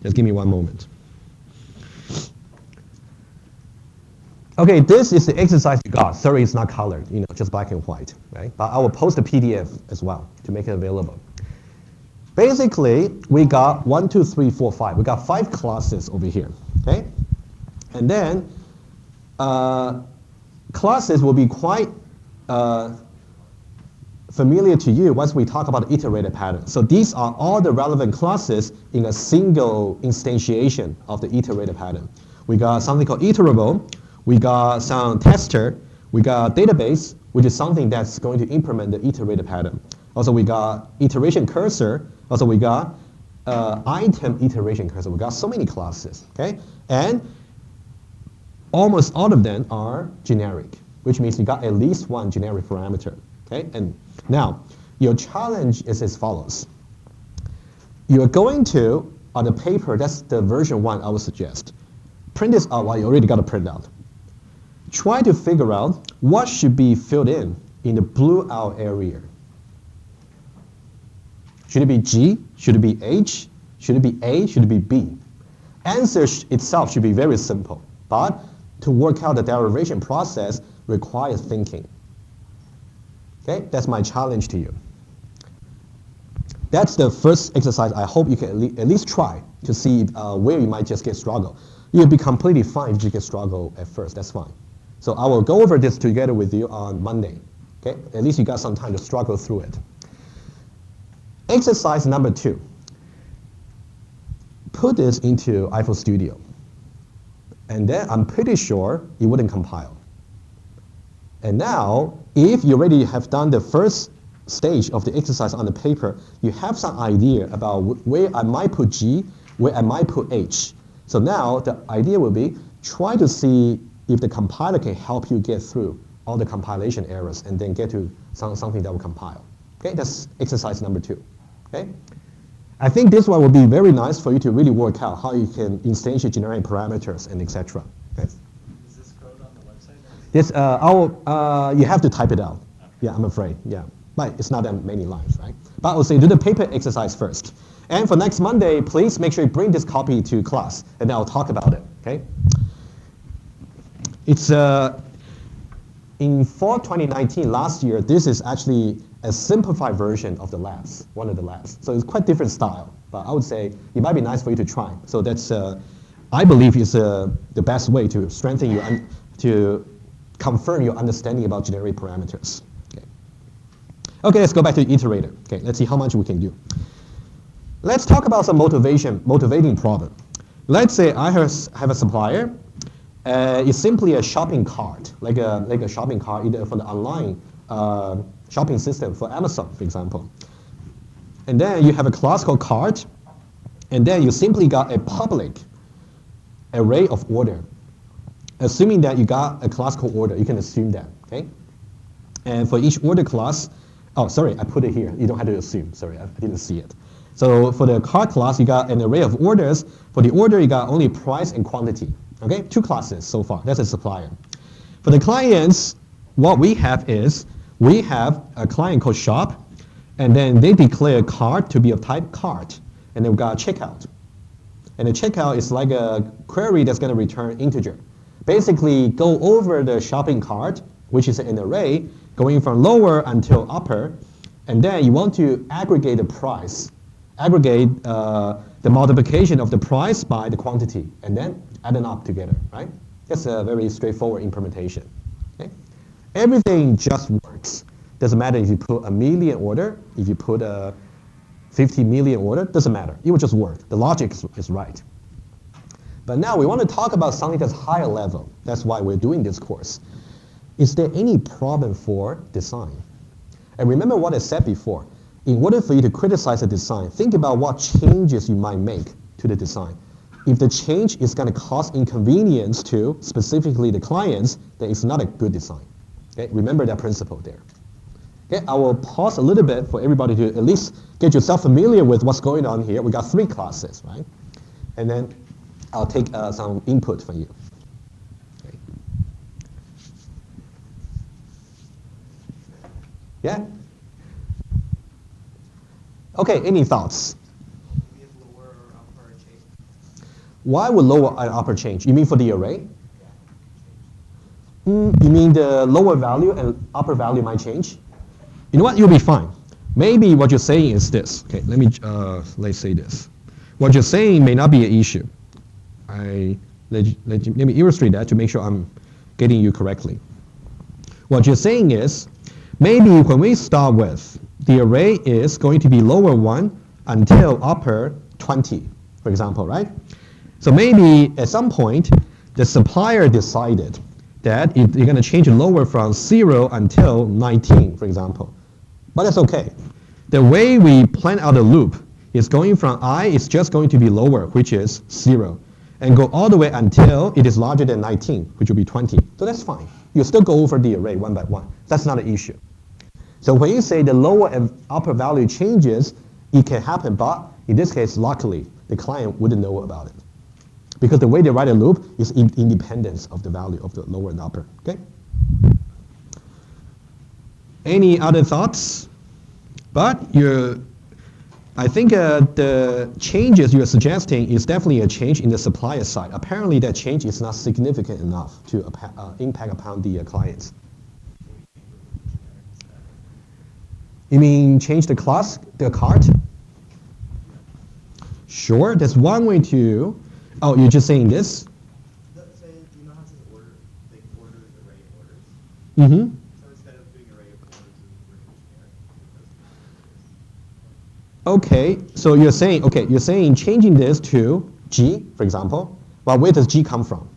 Just give me one moment. Okay, this is the exercise you got. Sorry, it's not colored, just black and white, right? But I will post a PDF as well to make it available. Basically, we got 1, 2, 3, 4, 5. We got 5 classes over here, okay? And then classes will be quite familiar to you once we talk about the iterator pattern. So these are all the relevant classes in a single instantiation of the iterator pattern. We got something called iterable. We got some tester. We got database, which is something that's going to implement the iterator pattern. Also, we got iteration cursor. Also, we got item iteration cursor. We got so many classes, okay? And almost all of them are generic, which means you got at least one generic parameter, okay? And now, your challenge is as follows. You're going to, on the paper, that's the version 1 I would suggest. Print this out. Well, you already got a printout. Try to figure out what should be filled in the blue out area. Should it be G? Should it be H? Should it be A? Should it be B? Answer itself should be very simple, but to work out the derivation process requires thinking. Okay, that's my challenge to you. That's the first exercise. I hope you can at least try to see where you might just get struggle. You'll be completely fine if you get struggle at first. That's fine. So I will go over this together with you on Monday. Okay, at least you got some time to struggle through it. Exercise number 2. Put this into Eiffel Studio. And then I'm pretty sure it wouldn't compile. And now, if you already have done the first stage of the exercise on the paper, you have some idea about where I might put G, where I might put H. So now the idea will be try to see if the compiler can help you get through all the compilation errors and then get to something that will compile. Okay, that's exercise number 2. Okay, I think this one will be very nice for you to really work out how you can instantiate generic parameters and etc. Okay. Is this code on the website? This you have to type it out. Yeah, I'm afraid. Yeah, but it's not that many lines, right? But I will say do the paper exercise first. And for next Monday, please make sure you bring this copy to class, and then I'll talk about it. Okay. It's in fall 2019, last year, this is actually a simplified version of the labs, one of the labs. So it's quite different style, but I would say it might be nice for you to try. So that's, I believe, is the best way to strengthen your, to confirm your understanding about generic parameters. Okay. Okay, let's go back to the iterator. Okay, let's see how much we can do. Let's talk about some motivating problem. Let's say I have a supplier. It's simply a shopping cart, like a shopping cart either for the online shopping system for Amazon, for example. And then you have a class called cart, and then you simply got a public array of order. Assuming that you got a class called order, you can assume that, okay? And for each order class, oh, sorry, I put it here. You don't have to assume. Sorry, I didn't see it. So for the cart class, you got an array of orders. For the order, you got only price and quantity. Okay, 2 classes so far. That's a supplier. For the clients, what we have is we have a client called shop, and then they declare cart to be of type cart, and then we've got a checkout. And the checkout is like a query that's going to return integer. Basically, go over the shopping cart, which is an array, going from lower until upper, and then you want to aggregate the price, aggregate the multiplication of the price by the quantity, and then add them up together, right? That's a very straightforward implementation. Okay? Everything just works. Doesn't matter if you put a million order, if you put a 50 million order, doesn't matter. It will just work. The logic is right. But now we want to talk about something that's higher level. That's why we're doing this course. Is there any problem for design? And remember what I said before. In order for you to criticize a design, think about what changes you might make to the design. If the change is going to cause inconvenience to specifically the clients, then it's not a good design. Okay? Remember that principle there. Okay? I will pause a little bit for everybody to at least get yourself familiar with what's going on here. We got 3 classes, right? And then I'll take some input from you. Okay. Yeah? Okay, any thoughts? We have lower or upper change. Why would lower and upper change? You mean for the array? You mean the lower value and upper value might change? You know what? You'll be fine. Maybe what you're saying is this. Okay, let's say this. What you're saying may not be an issue. Let me illustrate that to make sure I'm getting you correctly. What you're saying is, maybe when we start with, the array is going to be lower 1 until upper 20, for example, right? So maybe at some point, the supplier decided that they're going to change lower from 0 until 19, for example. But that's okay. The way we plan out the loop is going from I is just going to be lower, which is 0, and go all the way until it is larger than 19, which will be 20. So that's fine. You still go over the array one by one. That's not an issue. So when you say the lower and upper value changes, it can happen, but in this case, luckily, the client wouldn't know about it. Because the way they write a loop is independent of the value of the lower and upper, okay? Any other thoughts? But I think the changes you're suggesting is definitely a change in the supplier side. Apparently that change is not significant enough to impact upon the clients. You mean change the class, the cart? Sure, there's one way to, oh, you're just saying this? Let's say, do you know how to order, like orders, array of orders? Mm-hmm. So instead of doing array of orders, we're generic. Okay, so you're saying changing this to G, for example. Well, where does G come from?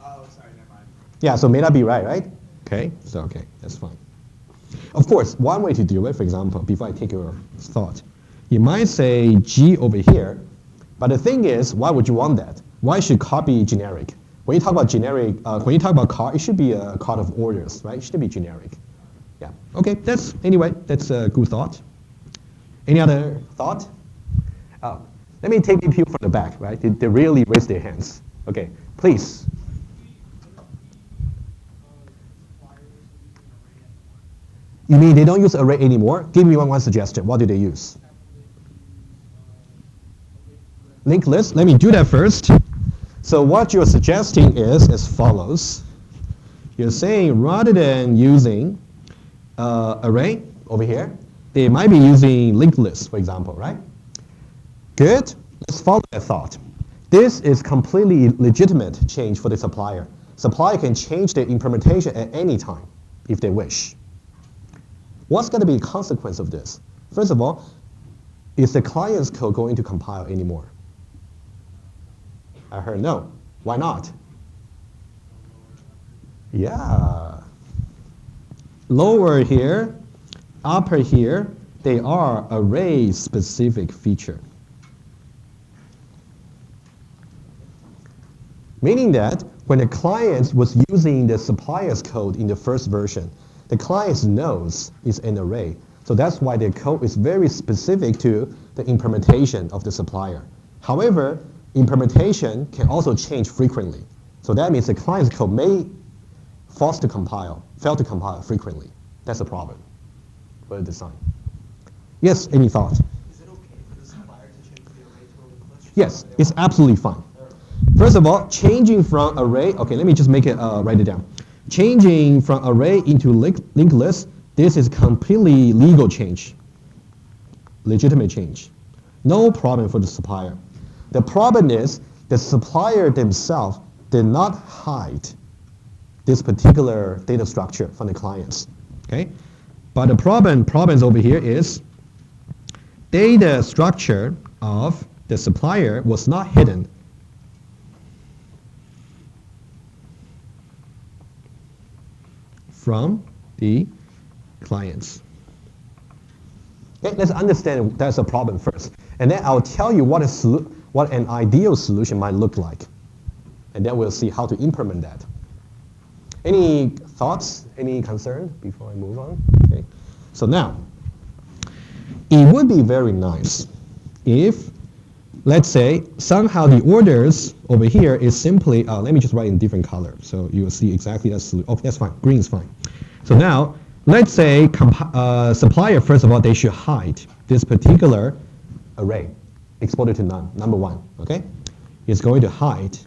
Oh, sorry, never mind. Yeah, so may not be right? Okay, so okay, that's fine. Of course, one way to do it, for example, before I take your thought, you might say G over here, but the thing is, why would you want that? Why should cart be generic? When you talk about generic, when you talk about cart, it should be a cart of orders, right? It should be generic. Yeah, okay, that's a good thought. Any other thought? Let me take people from the back, right? They really raise their hands. Okay, please. You mean they don't use array anymore? Give me one suggestion. What do they use? Linked list. Let me do that first. So what you're suggesting is as follows. You're saying rather than using array over here, they might be using linked list, for example, right? Good. Let's follow that thought. This is completely legitimate change for the supplier. Supplier can change their implementation at any time if they wish. What's going to be the consequence of this? First of all, is the client's code going to compile anymore? I heard no. Why not? Yeah. Lower here, upper here, they are array-specific feature. Meaning that when the client was using the supplier's code in the first version, the client knows it's an array. So that's why the code is very specific to the implementation of the supplier. However, implementation can also change frequently. So that means the client's code may fail to compile frequently. That's a problem for the design. Yes, any thought? Is it okay for the supplier to change the array to a linked list? Yes, it's absolutely fine. First of all, changing from array, okay, let me just make it, write it down. Changing from array into linked list, this is completely legal change, legitimate change. No problem for the supplier. The problem is the supplier themselves did not hide this particular data structure from the clients, okay? But the problems over here is data structure of the supplier was not hidden. From the clients. Okay, let's understand that's a problem first. And then I'll tell you what an ideal solution might look like. And then we'll see how to implement that. Any thoughts, any concern before I move on? Okay. So now, it would be very nice if, let's say, somehow the orders over here is simply, let me just write in different color so you will see exactly that solution. Okay, that's fine. Green is fine. So now, let's say supplier, first of all, they should hide this particular array, exported to none, number one, okay? It's going to hide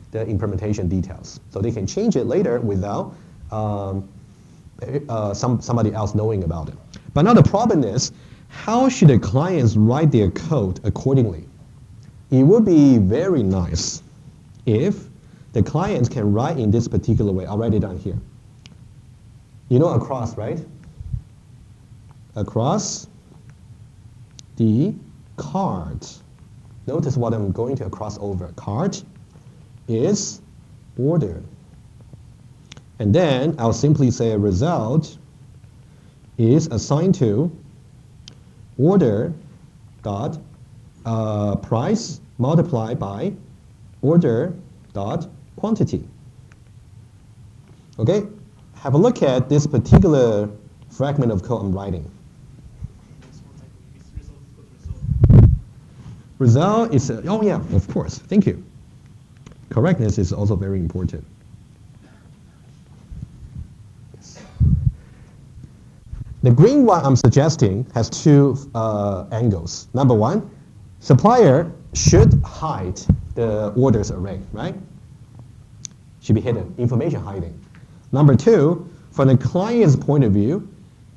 the implementation details. So they can change it later without somebody else knowing about it. But now the problem is, how should the clients write their code accordingly? It would be very nice if the clients can write in this particular way. I'll write it down here. You know across, right? Across the card. Notice what I'm going to cross over. Card is order. And then I'll simply say a result is assigned to order dot price multiplied by order dot quantity. Okay? Have a look at this particular fragment of code I'm writing. Result is, oh yeah, of course, thank you. Correctness is also very important. Yes. The green one I'm suggesting has two angles. Number one, supplier should hide the orders array, right? Should be hidden, information hiding. Number two, from the client's point of view,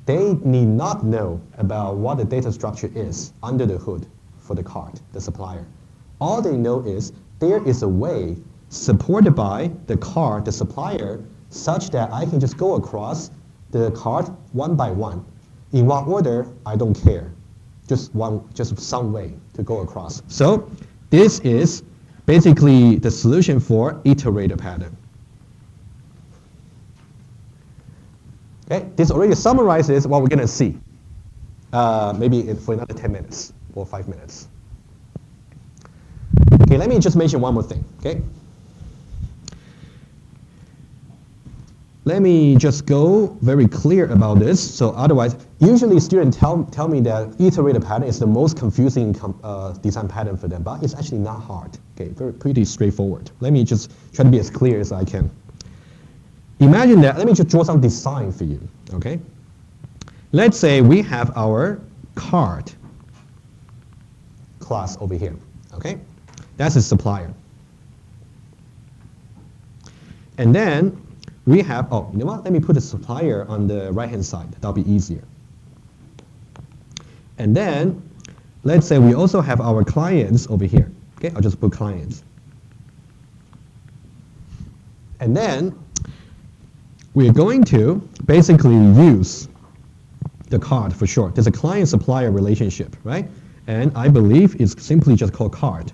they need not know about what the data structure is under the hood for the card, the supplier. All they know is there is a way supported by the card, the supplier, such that I can just go across the card one by one. In what order, I don't care. Just some way to go across. So this is basically the solution for iterator pattern. Okay, this already summarizes what we're going to see, maybe for another 10 minutes or 5 minutes. Okay, let me just mention one more thing, okay? Let me just go very clear about this. So otherwise, usually students tell me that iterator pattern is the most confusing design pattern for them, but it's actually not hard. Okay, pretty straightforward. Let me just try to be as clear as I can. Imagine that, let me just draw some design for you, okay? Let's say we have our card class over here, okay? That's a supplier. And then we have, oh, you know what? Let me put a supplier on the right-hand side. That'll be easier. And then, let's say we also have our clients over here. Okay, I'll just put clients. And then, we're going to basically use the card for short. There's a client-supplier relationship, right? And I believe it's simply just called card.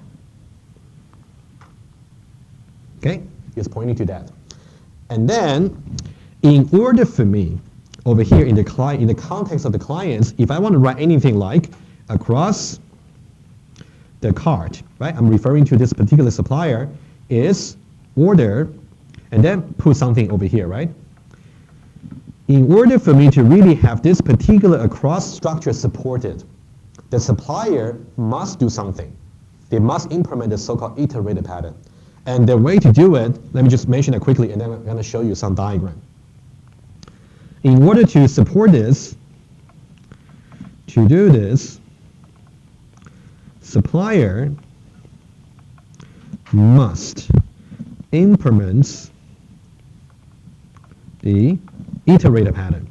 Okay, it's pointing to that. And then, in order for me, over here in the client, in the context of the clients, if I want to write anything like across the card, right? I'm referring to this particular supplier is order, and then put something over here, right? In order for me to really have this particular across structure supported, the supplier must do something. They must implement the so-called iterator pattern. And the way to do it, let me just mention it quickly, and then I'm going to show you some diagram. In order to support this, to do this, supplier must implement the iterator pattern.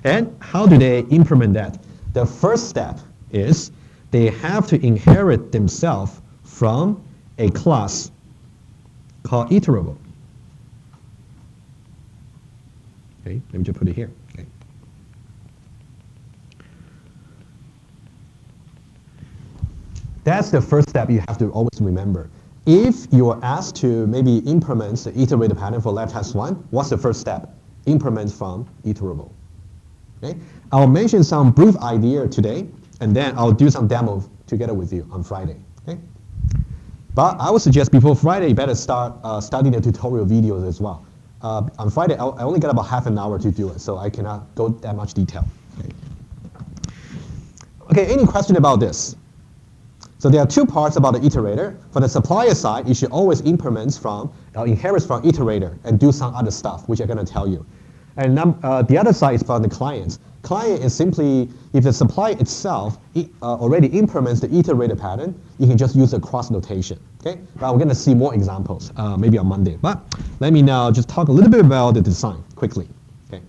And how do they implement that? The first step is they have to inherit themselves from a class called iterable. Okay, let me just put it here. Okay. That's the first step you have to always remember. If you are asked to maybe implement the iterator pattern for lab test 1, what's the first step? Implement from iterable. Okay? I'll mention some brief idea today, and then I'll do some demo together with you on Friday. Okay? But I would suggest before Friday, you better start studying the tutorial videos as well. On Friday, I only got about half an hour to do it, so I cannot go that much detail. Okay, any question about this? So there are two parts about the iterator. For the supplier side, you should always implement from inherits from Iterator and do some other stuff, which I'm going to tell you. And the other side is from the clients. Client is simply, if the supply itself already implements the iterator pattern, you can just use a cross notation. Okay? But we're going to see more examples maybe on Monday. But let me now just talk a little bit about the design quickly. Okay,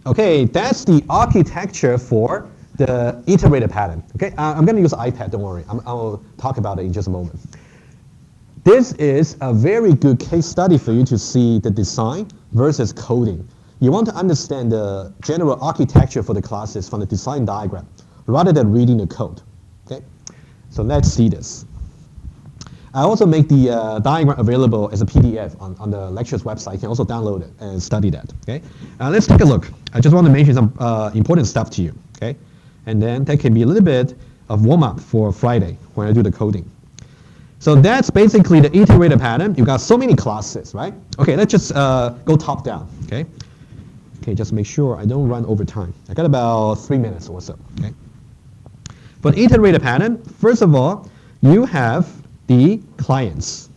okay, that's the architecture for the iterator pattern. Okay, I'm going to use iPad, don't worry. I'll talk about it in just a moment. This is a very good case study for you to see the design versus coding. You want to understand the general architecture for the classes from the design diagram rather than reading the code. Okay, so let's see this. I also make the diagram available as a PDF on the lectures website. You can also download it and study that. Okay, let's take a look. I just want to mention some important stuff to you. Okay, and then that can be a little bit of warm-up for Friday when I do the coding. So that's basically the iterator pattern. You've got so many classes, right? Okay, let's just go top down. Okay. Okay, just make sure I don't run over time. I got about 3 minutes or so. Okay. For the iterator pattern, first of all, you have the clients.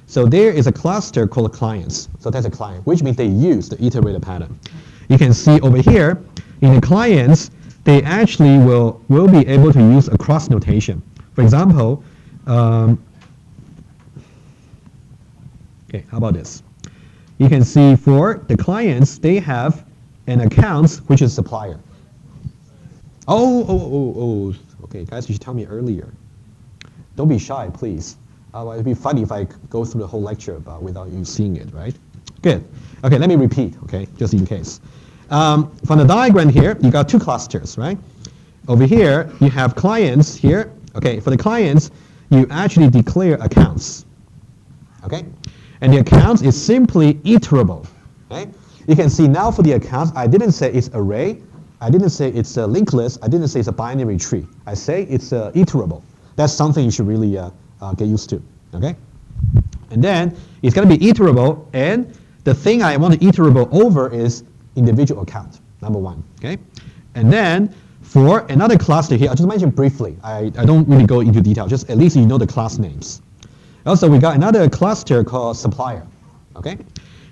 So there is a cluster called clients. So that's a client, which means they use the iterator pattern. You can see over here in the clients, they actually will be able to use a cross notation. For example, okay, how about this? You can see for the clients, they have an account which is supplier. Oh, okay, guys, you should tell me earlier. Don't be shy, please. It'd be funny if I go through the whole lecture without you seeing it, right? Good. Okay, let me repeat, okay, just in case. From the diagram here, you got two clusters, right? Over here, you have clients here. Okay, for the clients, you actually declare accounts. Okay, and the accounts is simply iterable. Okay, you can see now for the accounts, I didn't say it's array, I didn't say it's a linked list, I didn't say it's a binary tree. I say it's iterable. That's something you should really get used to. Okay, and then it's going to be iterable, and the thing I want to iterable over is individual account, number one. Okay, and then for another cluster here, I'll just mention briefly. I don't really go into detail, just at least you know the class names. Also, we got another cluster called supplier. Okay,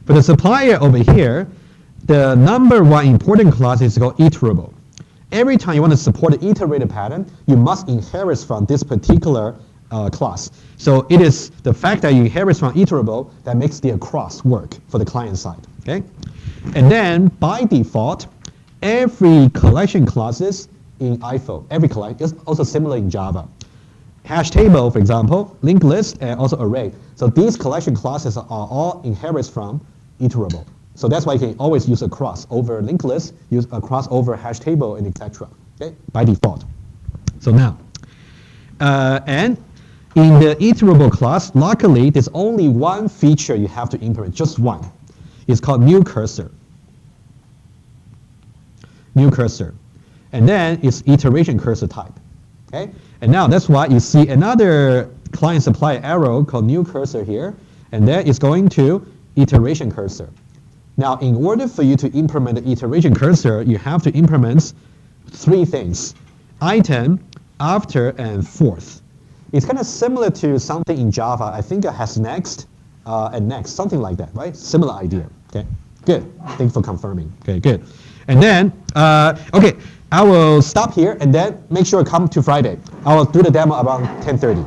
for the supplier over here, the number one important class is called iterable. Every time you want to support the iterator pattern, you must inherit from this particular class. So it is the fact that you inherit from iterable that makes the across work for the client side. Okay, and then by default, every collection classes in IFO, every collection is also similar in Java. Hash table, for example, linked list, and also array. So these collection classes are all inherits from iterable. So that's why you can always use a cross over linked list, use a cross over hash table, and etc. Okay, by default. So now, and in the iterable class, luckily, there's only one feature you have to implement, just one. It's called new cursor. New cursor, and then it's iteration cursor type. Okay, and now that's why you see another client supplier arrow called new cursor here, and then it's going to iteration cursor. Now, in order for you to implement the iteration cursor, you have to implement three things: item, after, and forth. It's kind of similar to something in Java. I think it has next and next, something like that, right? Similar idea. Okay, good. Thank you for confirming. Okay, good. And then, okay, I will stop here and then make sure to come to Friday. I will do the demo around 10:30.